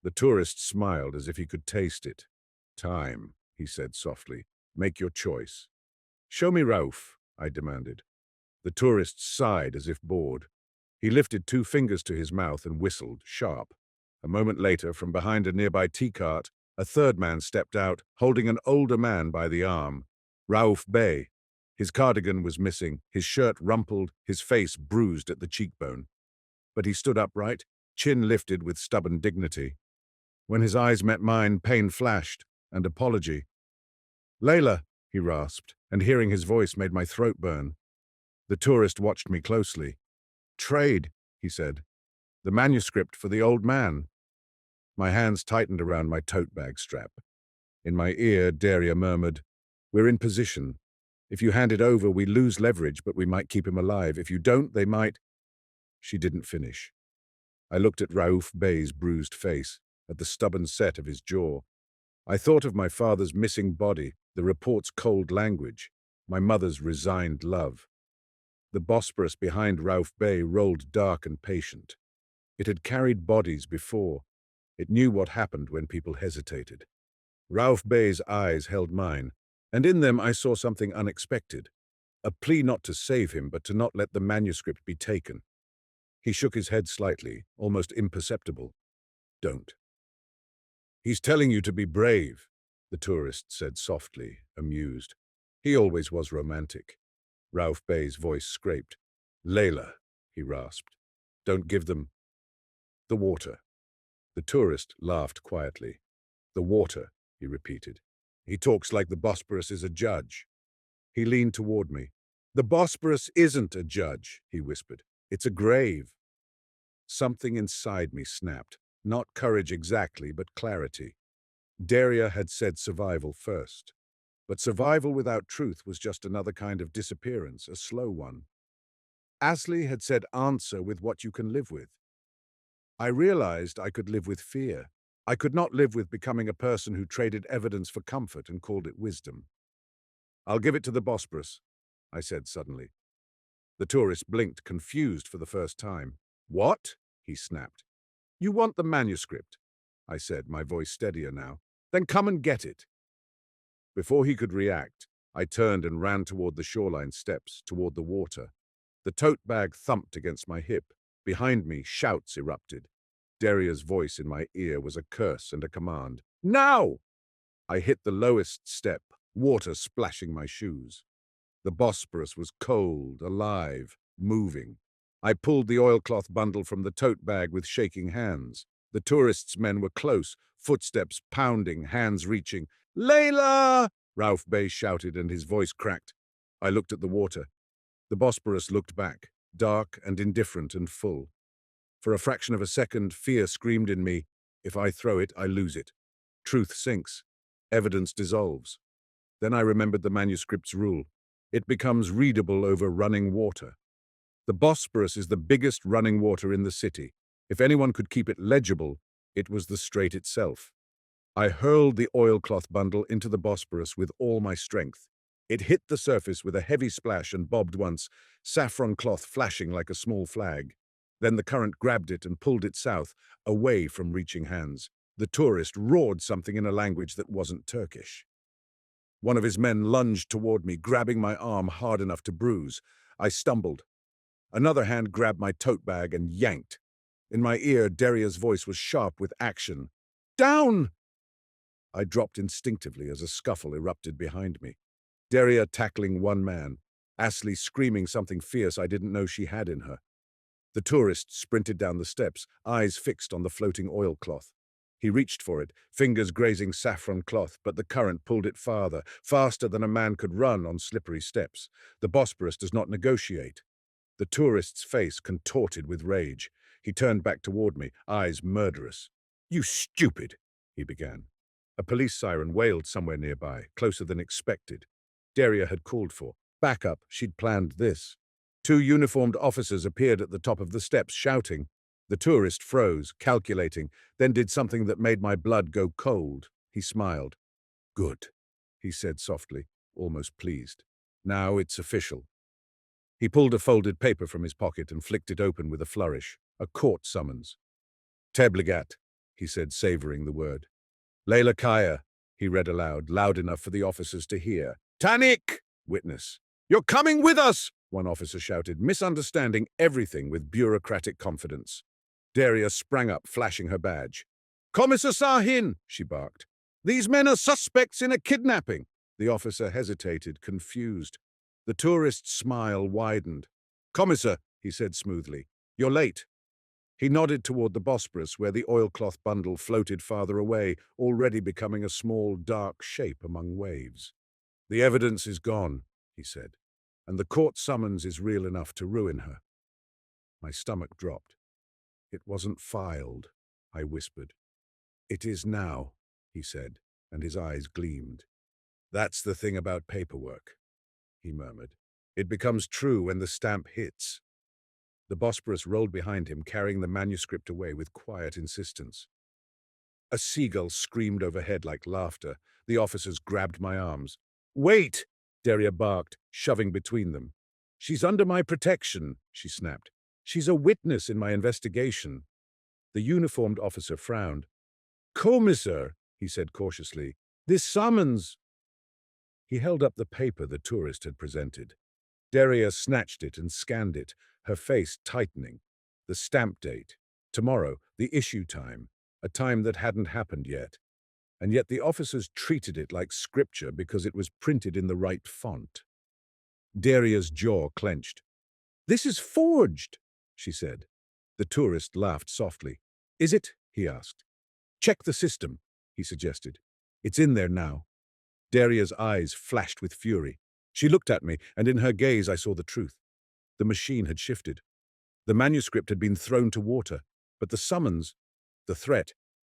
The tourist smiled as if he could taste it. "Time," he said softly. "Make your choice." "Show me Rauf," I demanded. The tourist sighed as if bored. He lifted two fingers to his mouth and whistled, sharp. A moment later, from behind a nearby tea cart, a third man stepped out, holding an older man by the arm. Rauf Bey. His cardigan was missing, his shirt rumpled, his face bruised at the cheekbone. But he stood upright, chin lifted with stubborn dignity. When his eyes met mine, pain flashed, and apology. "Leyla," he rasped, and hearing his voice made my throat burn. The tourist watched me closely. "Trade," he said. "The manuscript for the old man." My hands tightened around my tote bag strap. In my ear, Daria murmured, "We're in position. If you hand it over, we lose leverage, but we might keep him alive. If you don't, they might—" She didn't finish. I looked at Rauf Bey's bruised face, at the stubborn set of his jaw. I thought of my father's missing body, the report's cold language, my mother's resigned love. The Bosporus behind Rauf Bey rolled dark and patient. It had carried bodies before. It knew what happened when people hesitated. Rauf Bey's eyes held mine, and in them I saw something unexpected, a plea not to save him, but to not let the manuscript be taken. He shook his head slightly, almost imperceptible. "Don't." "He's telling you to be brave," the tourist said softly, amused. He always was romantic. Rauf Bey's voice scraped. "Leyla," he rasped. "Don't give them—" "The water." The tourist laughed quietly. "The water," he repeated. "He talks like the Bosporus is a judge." He leaned toward me. "The Bosporus isn't a judge," he whispered. "It's a grave." Something inside me snapped. Not courage exactly, but clarity. Daria had said survival first. But survival without truth was just another kind of disappearance, a slow one. Asli had said answer with what you can live with. I realized I could live with fear. I could not live with becoming a person who traded evidence for comfort and called it wisdom. "I'll give it to the Bosporus," I said suddenly. The tourist blinked, confused for the first time. "What?" he snapped. "You want the manuscript," I said, my voice steadier now. "Then come and get it." Before he could react, I turned and ran toward the shoreline steps, toward the water. The tote bag thumped against my hip. Behind me, shouts erupted. Daria's voice in my ear was a curse and a command. "Now!" I hit the lowest step, water splashing my shoes. The Bosporus was cold, alive, moving. I pulled the oilcloth bundle from the tote bag with shaking hands. The tourists' men were close, footsteps pounding, hands reaching. "Leyla!" Rauf Bey shouted, and his voice cracked. I looked at the water. The Bosporus looked back, dark and indifferent and full. For a fraction of a second, fear screamed in me. If I throw it, I lose it. Truth sinks. Evidence dissolves. Then I remembered the manuscript's rule. It becomes readable over running water. The Bosporus is the biggest running water in the city. If anyone could keep it legible, it was the strait itself. I hurled the oilcloth bundle into the Bosporus with all my strength. It hit the surface with a heavy splash and bobbed once, saffron cloth flashing like a small flag. Then the current grabbed it and pulled it south, away from reaching hands. The tourist roared something in a language that wasn't Turkish. One of his men lunged toward me, grabbing my arm hard enough to bruise. I stumbled. Another hand grabbed my tote bag and yanked. In my ear, Daria's voice was sharp with action. "Down!" I dropped instinctively as a scuffle erupted behind me. Daria tackling one man, Asli screaming something fierce I didn't know she had in her. The tourist sprinted down the steps, eyes fixed on the floating oilcloth. He reached for it, fingers grazing saffron cloth, but the current pulled it farther, faster than a man could run on slippery steps. The Bosporus does not negotiate. The tourist's face contorted with rage. He turned back toward me, eyes murderous. "You stupid," he began. A police siren wailed somewhere nearby, closer than expected. Daria had called for backup. She'd planned this. 2 uniformed officers appeared at the top of the steps, shouting. The tourist froze, calculating, then did something that made my blood go cold. He smiled. "Good," he said softly, almost pleased. "Now it's official." He pulled a folded paper from his pocket and flicked it open with a flourish. A court summons. "Tebligat," he said, savoring the word. "Leyla Kaya," he read aloud, loud enough for the officers to hear. "Tanik!" Witness. "You're coming with us!" one officer shouted, misunderstanding everything with bureaucratic confidence. Daria sprang up, flashing her badge. "Kommissar Sahin!" she barked. "These men are suspects in a kidnapping." The officer hesitated, confused. The tourist's smile widened. "Commissar," he said smoothly, "you're late." He nodded toward the Bosporus, where the oilcloth bundle floated farther away, already becoming a small, dark shape among waves. "The evidence is gone," he said, "and the court summons is real enough to ruin her." My stomach dropped. "It wasn't filed," I whispered. "It is now," he said, and his eyes gleamed. "That's the thing about paperwork," he murmured. "It becomes true when the stamp hits." The Bosporus rolled behind him, carrying the manuscript away with quiet insistence. A seagull screamed overhead like laughter. The officers grabbed my arms. "Wait!" Daria barked, shoving between them. "She's under my protection," she snapped. "She's a witness in my investigation." The uniformed officer frowned. "Commissar," he said cautiously, "this summons—" He held up the paper the tourist had presented. Daria snatched it and scanned it, her face tightening. The stamp date. Tomorrow, the issue time. A time that hadn't happened yet. And yet the officers treated it like scripture because it was printed in the right font. Daria's jaw clenched. "This is forged," she said. The tourist laughed softly. "Is it?" he asked. "Check the system," he suggested. "It's in there now." Daria's eyes flashed with fury. She looked at me, and in her gaze I saw the truth. The machine had shifted. The manuscript had been thrown to water, but the summons, the threat,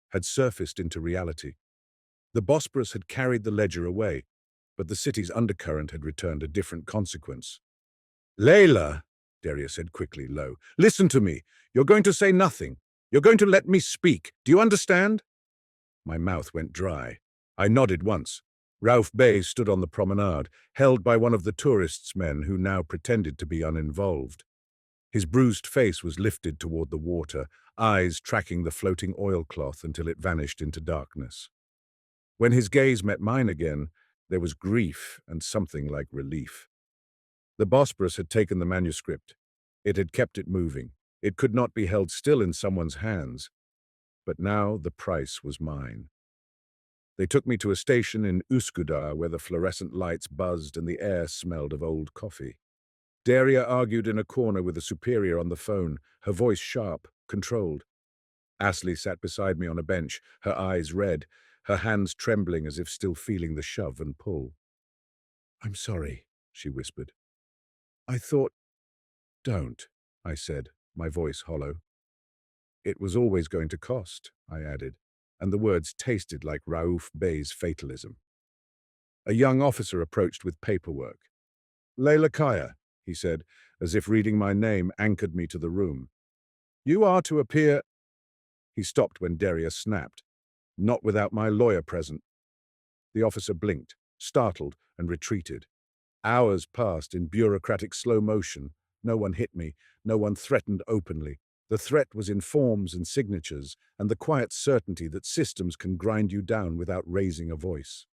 had surfaced into reality. The Bosporus had carried the ledger away, but the city's undercurrent had returned a different consequence. "Leyla," Daria said quickly, low, "listen to me. You're going to say nothing. You're going to let me speak. Do you understand?" My mouth went dry. I nodded once. Rauf Bey stood on the promenade, held by one of the tourists' men who now pretended to be uninvolved. His bruised face was lifted toward the water, eyes tracking the floating oilcloth until it vanished into darkness. When his gaze met mine again, there was grief and something like relief. The Bosporus had taken the manuscript. It had kept it moving. It could not be held still in someone's hands. But now the price was mine. They took me to a station in Üsküdar where the fluorescent lights buzzed and the air smelled of old coffee. Daria argued in a corner with a superior on the phone, her voice sharp, controlled. Asli sat beside me on a bench, her eyes red, her hands trembling as if still feeling the shove and pull. "I'm sorry," she whispered. "I thought—" "Don't," I said, my voice hollow. "It was always going to cost," I added, and the words tasted like Rauf Bey's fatalism. A young officer approached with paperwork. "Leyla Kaya," he said, as if reading my name anchored me to the room. "You are to appear—" He stopped when Daria snapped. "Not without my lawyer present." The officer blinked, startled, and retreated. Hours passed in bureaucratic slow motion. No one hit me, no one threatened openly. The threat was in forms and signatures, and the quiet certainty that systems can grind you down without raising a voice.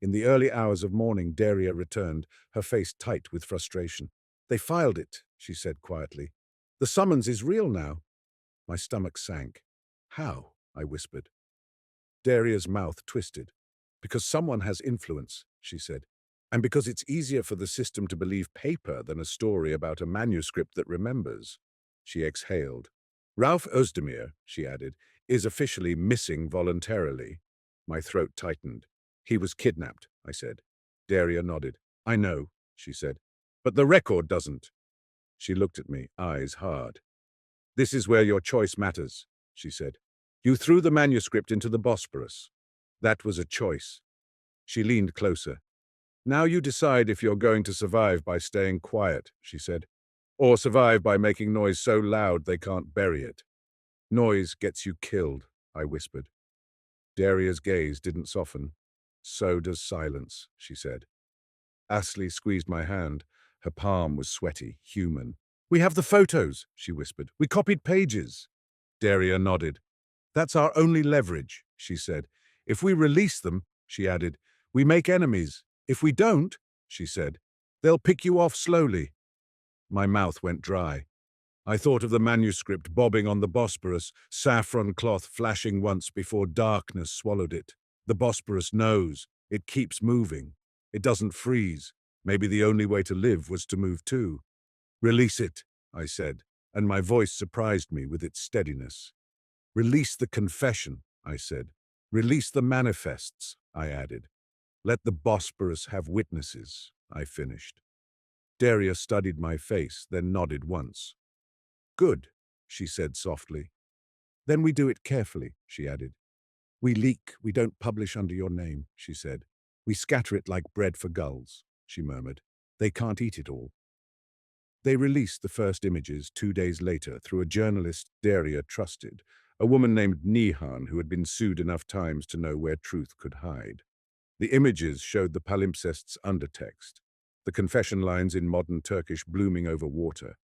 In the early hours of morning, Daria returned, her face tight with frustration. "They filed it," she said quietly. "The summons is real now." My stomach sank. "How?" I whispered. Daria's mouth twisted. "Because someone has influence," she said. "And because it's easier for the system to believe paper than a story about a manuscript that remembers." She exhaled. "Rauf Özdemir," she added, "is officially missing voluntarily." My throat tightened. "He was kidnapped," I said. Daria nodded. "I know," she said. "But the record doesn't." She looked at me, eyes hard. "This is where your choice matters," she said. "You threw the manuscript into the Bosporus. That was a choice." She leaned closer. "Now you decide if you're going to survive by staying quiet," she said, "or survive by making noise so loud they can't bury it." "Noise gets you killed," I whispered. Daria's gaze didn't soften. "So does silence," she said. Asli squeezed my hand. Her palm was sweaty, human. "We have the photos," she whispered. "We copied pages." Daria nodded. "That's our only leverage," she said. "If we release them," she added, "we make enemies. If we don't," she said, "they'll pick you off slowly." My mouth went dry. I thought of the manuscript bobbing on the Bosporus, saffron cloth flashing once before darkness swallowed it. The Bosporus knows. It keeps moving. It doesn't freeze. Maybe the only way to live was to move too. Release it, I said, and my voice surprised me with its steadiness. Release the confession, I said. Release the manifests, I added. Let the Bosporus have witnesses, I finished. Daria studied my face, then nodded once. Good, she said softly. Then we do it carefully, she added. We leak, we don't publish under your name, she said. We scatter it like bread for gulls, she murmured. They can't eat it all. They released the first images 2 days later through a journalist Daria trusted, a woman named Nihan who had been sued enough times to know where truth could hide. The images showed the Palimpsest's undertext, the confession lines in modern Turkish blooming over water.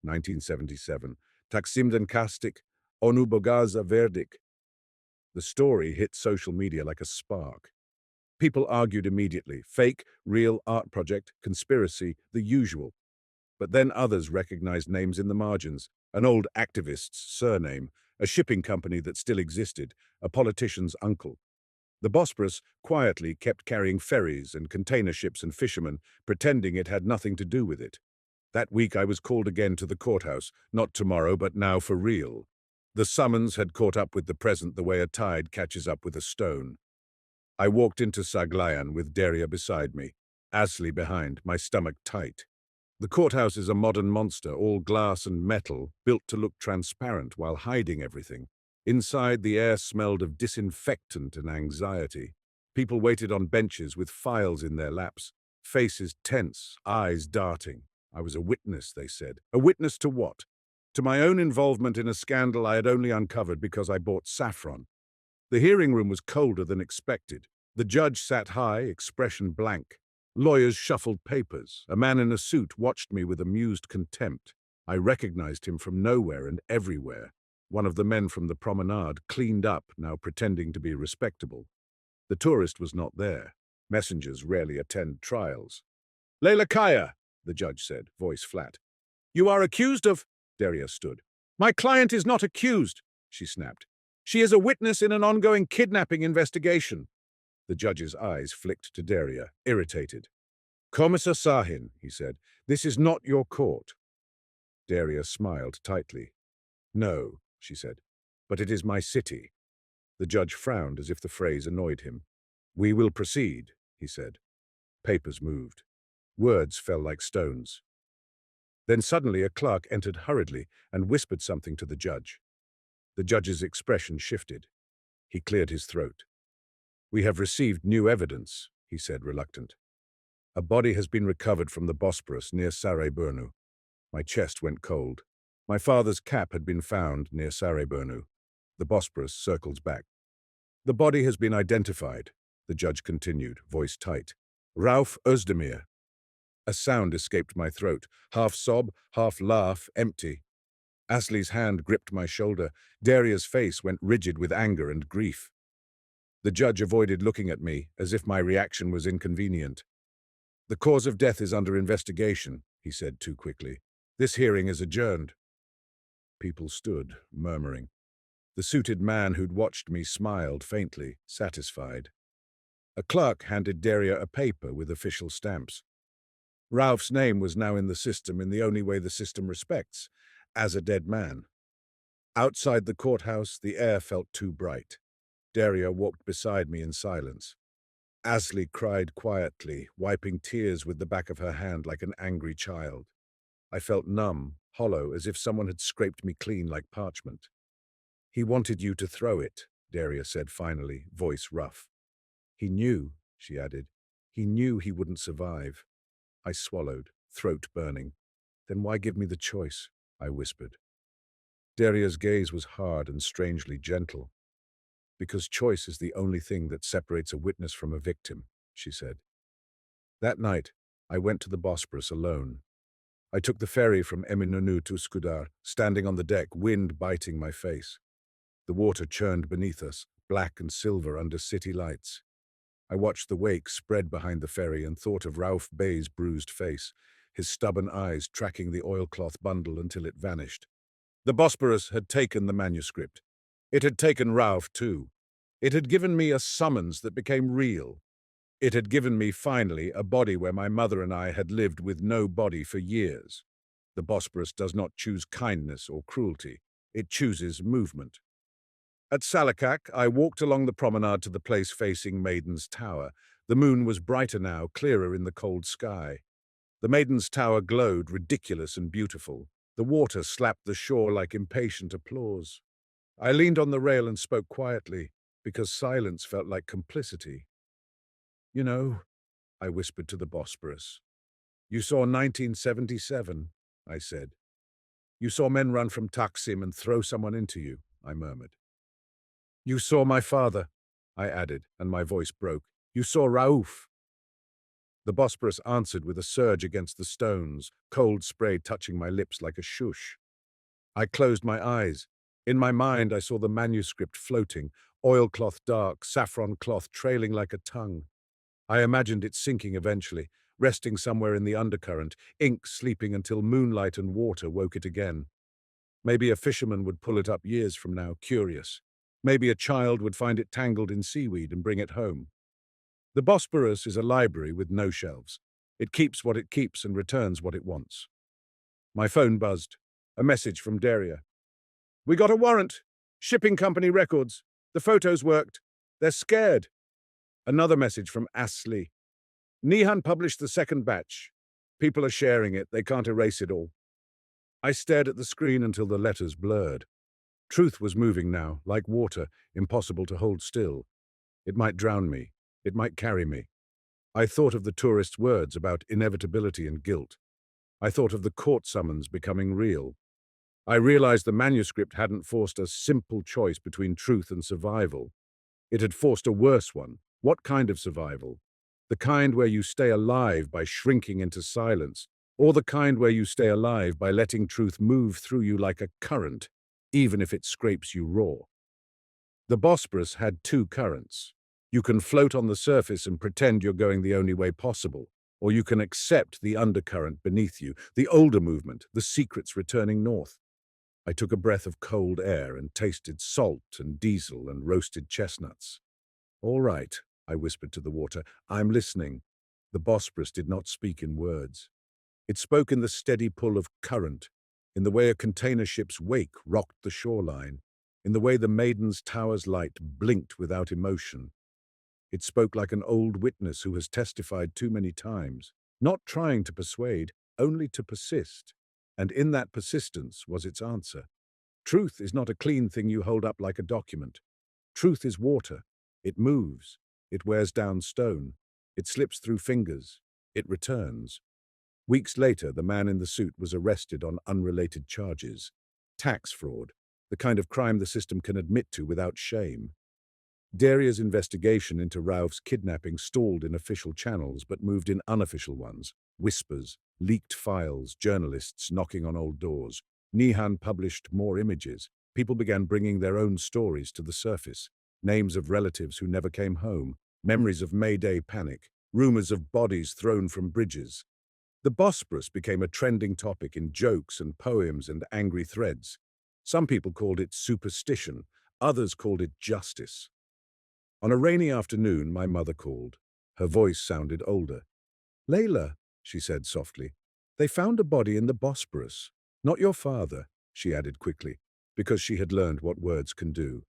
1977. Taksim'den kastik, onu bogaza verdik. The story hit social media like a spark. People argued immediately, fake, real, art project, conspiracy, the usual. But then others recognized names in the margins, an old activist's surname, a shipping company that still existed, a politician's uncle. The Bosporus quietly kept carrying ferries and container ships and fishermen, pretending it had nothing to do with it. That week I was called again to the courthouse, not tomorrow, but now for real. The summons had caught up with the present the way a tide catches up with a stone. I walked into Saglayan with Daria beside me, Asli behind, my stomach tight. The courthouse is a modern monster, all glass and metal, built to look transparent while hiding everything. Inside, the air smelled of disinfectant and anxiety. People waited on benches with files in their laps, faces tense, eyes darting. I was a witness, they said. A witness to what? To my own involvement in a scandal I had only uncovered because I bought saffron. The hearing room was colder than expected. The judge sat high, expression blank. Lawyers shuffled papers. A man in a suit watched me with amused contempt. I recognized him from nowhere and everywhere. One of the men from the promenade, cleaned up, now pretending to be respectable. The tourist was not there. Messengers rarely attend trials. Leyla Kaya, the judge said, voice flat. You are accused of... Daria stood. My client is not accused, she snapped. She is a witness in an ongoing kidnapping investigation. The judge's eyes flicked to Daria, irritated. Commissar Sahin, he said, this is not your court. Daria smiled tightly. No, she said, but it is my city. The judge frowned as if the phrase annoyed him. We will proceed, he said. Papers moved. Words fell like stones. Then suddenly a clerk entered hurriedly and whispered something to the judge. The judge's expression shifted. He cleared his throat. We have received new evidence, he said, reluctant. A body has been recovered from the Bosporus near Sarajevo. My chest went cold. My father's cap had been found near Sarajevo. The Bosporus circles back. The body has been identified, the judge continued, voice tight. Rauf Özdemir. A sound escaped my throat, half sob, half laugh, empty. Asli's hand gripped my shoulder. Daria's face went rigid with anger and grief. The judge avoided looking at me, as if my reaction was inconvenient. The cause of death is under investigation, he said too quickly. This hearing is adjourned. People stood, murmuring. The suited man who'd watched me smiled faintly, satisfied. A clerk handed Daria a paper with official stamps. Rauf's name was now in the system in the only way the system respects, as a dead man. Outside the courthouse, the air felt too bright. Daria walked beside me in silence. Asli cried quietly, wiping tears with the back of her hand like an angry child. I felt numb, hollow, as if someone had scraped me clean like parchment. He wanted you to throw it, Daria said finally, voice rough. He knew, she added. He knew he wouldn't survive. I swallowed, throat burning. Then why give me the choice? I whispered. Daria's gaze was hard and strangely gentle. Because choice is the only thing that separates a witness from a victim, she said. That night, I went to the Bosporus alone. I took the ferry from Eminönü to Üsküdar, standing on the deck, wind biting my face. The water churned beneath us, black and silver under city lights. I watched the wake spread behind the ferry and thought of Rauf Bey's bruised face, his stubborn eyes tracking the oilcloth bundle until it vanished. The Bosporus had taken the manuscript. It had taken Rauf too. It had given me a summons that became real. It had given me, finally, a body where my mother and I had lived with no body for years. The Bosporus does not choose kindness or cruelty. It chooses movement. At Salakak, I walked along the promenade to the place facing Maiden's Tower. The moon was brighter now, clearer in the cold sky. The Maiden's Tower glowed, ridiculous and beautiful. The water slapped the shore like impatient applause. I leaned on the rail and spoke quietly, because silence felt like complicity. "You know," I whispered to the Bosporus. "You saw 1977, I said. "You saw men run from Taksim and throw someone into you," I murmured. "You saw my father," I added, and my voice broke. "You saw Raouf." The Bosporus answered with a surge against the stones, cold spray touching my lips like a shush. I closed my eyes. In my mind I saw the manuscript floating, oilcloth dark, saffron cloth trailing like a tongue. I imagined it sinking eventually, resting somewhere in the undercurrent, ink sleeping until moonlight and water woke it again. Maybe a fisherman would pull it up years from now, curious. Maybe a child would find it tangled in seaweed and bring it home. The Bosporus is a library with no shelves. It keeps what it keeps and returns what it wants. My phone buzzed. A message from Daria. "We got a warrant. Shipping company records. The photos worked. They're scared." Another message from Asli. "Nihan published the second batch. People are sharing it. They can't erase it all." I stared at the screen until the letters blurred. Truth was moving now, like water, impossible to hold still. It might drown me. It might carry me. I thought of the tourist's words about inevitability and guilt. I thought of the court summons becoming real. I realized the manuscript hadn't forced a simple choice between truth and survival. It had forced a worse one. What kind of survival? The kind where you stay alive by shrinking into silence, or the kind where you stay alive by letting truth move through you like a current, even if it scrapes you raw. The Bosporus had two currents. You can float on the surface and pretend you're going the only way possible, or you can accept the undercurrent beneath you, the older movement, the secrets returning north. I took a breath of cold air and tasted salt and diesel and roasted chestnuts. "All right," I whispered to the water. "I'm listening." The Bosporus did not speak in words. It spoke in the steady pull of current, in the way a container ship's wake rocked the shoreline, in the way the Maiden's Tower's light blinked without emotion. It spoke like an old witness who has testified too many times, not trying to persuade, only to persist. And in that persistence was its answer. Truth is not a clean thing you hold up like a document. Truth is water. It moves. It wears down stone. It slips through fingers. It returns. Weeks later, the man in the suit was arrested on unrelated charges. Tax fraud, the kind of crime the system can admit to without shame. Daria's investigation into Rauf's kidnapping stalled in official channels but moved in unofficial ones. Whispers, leaked files, journalists knocking on old doors. Nihan published more images. People began bringing their own stories to the surface. Names of relatives who never came home. Memories of May Day panic. Rumors of bodies thrown from bridges. The Bosporus became a trending topic in jokes and poems and angry threads. Some people called it superstition. Others called it justice. On a rainy afternoon, my mother called. Her voice sounded older. "Leyla," she said softly, "they found a body in the Bosporus. Not your father," she added quickly, because she had learned what words can do.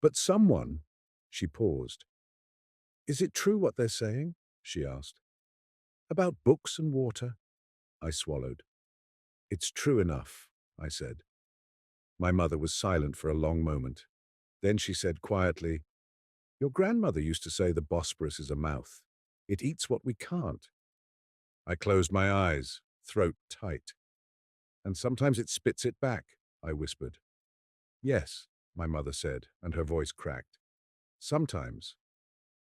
"But someone." She paused. "Is it true what they're saying?" she asked. "About books and water?" I swallowed. "It's true enough," I said. My mother was silent for a long moment. Then she said quietly, "Your grandmother used to say the Bosporus is a mouth. It eats what we can't." I closed my eyes, throat tight. "And sometimes it spits it back," I whispered. "Yes," my mother said, and her voice cracked. "Sometimes."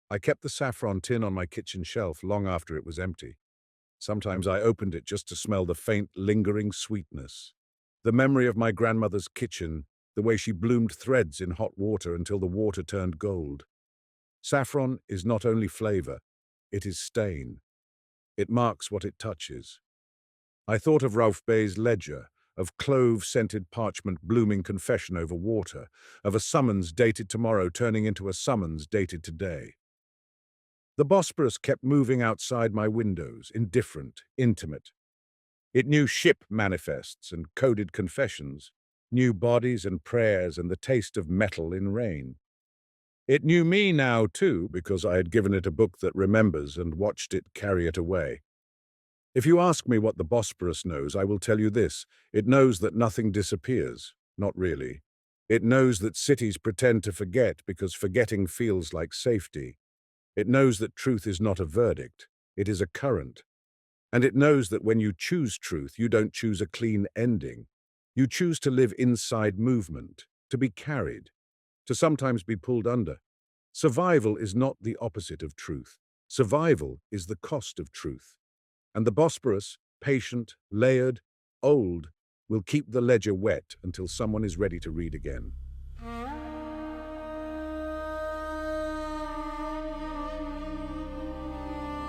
I kept the saffron tin on my kitchen shelf long after it was empty. Sometimes I opened it just to smell the faint, lingering sweetness. The memory of my grandmother's kitchen, the way she bloomed threads in hot water until the water turned gold. Saffron is not only flavor, it is stain. It marks what it touches. I thought of Rauf Bey's ledger, of clove-scented parchment blooming confession over water, of a summons dated tomorrow turning into a summons dated today. The Bosporus kept moving outside my windows, indifferent, intimate. It knew ship manifests and coded confessions, knew bodies and prayers and the taste of metal in rain. It knew me now, too, because I had given it a book that remembers and watched it carry it away. If you ask me what the Bosporus knows, I will tell you this. It knows that nothing disappears. Not really. It knows that cities pretend to forget because forgetting feels like safety. It knows that truth is not a verdict. It is a current. And it knows that when you choose truth, you don't choose a clean ending. You choose to live inside movement, to be carried, to sometimes be pulled under. Survival is not the opposite of truth. Survival is the cost of truth. And the Bosporus, patient, layered, old, will keep the ledger wet until someone is ready to read again.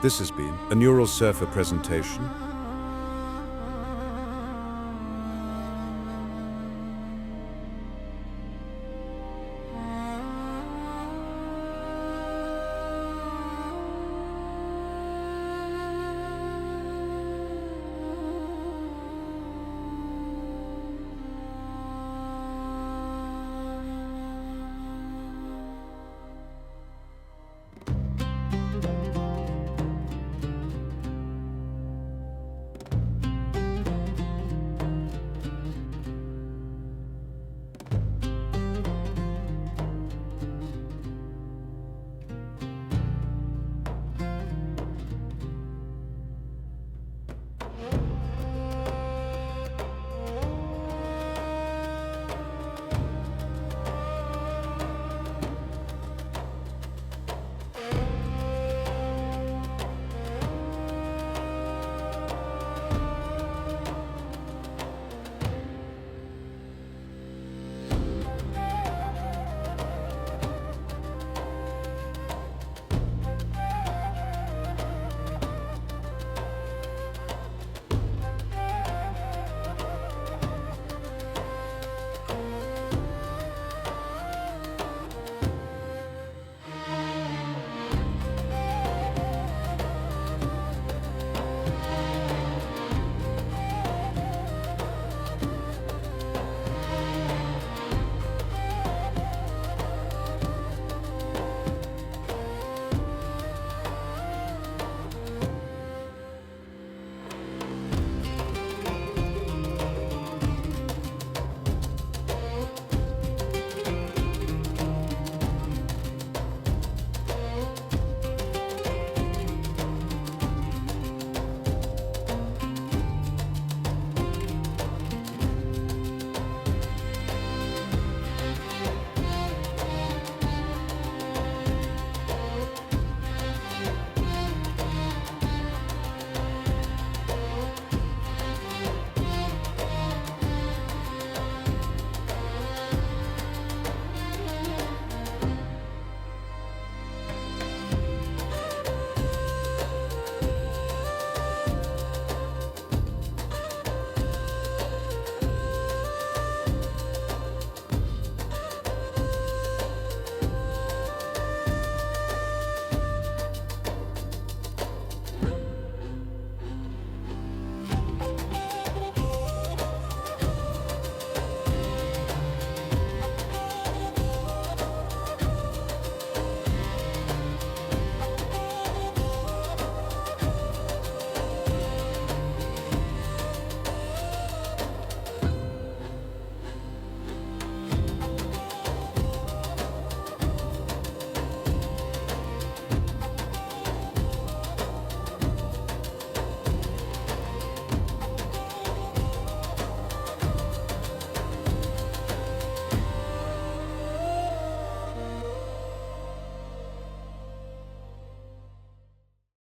This has been a Neural Surfer presentation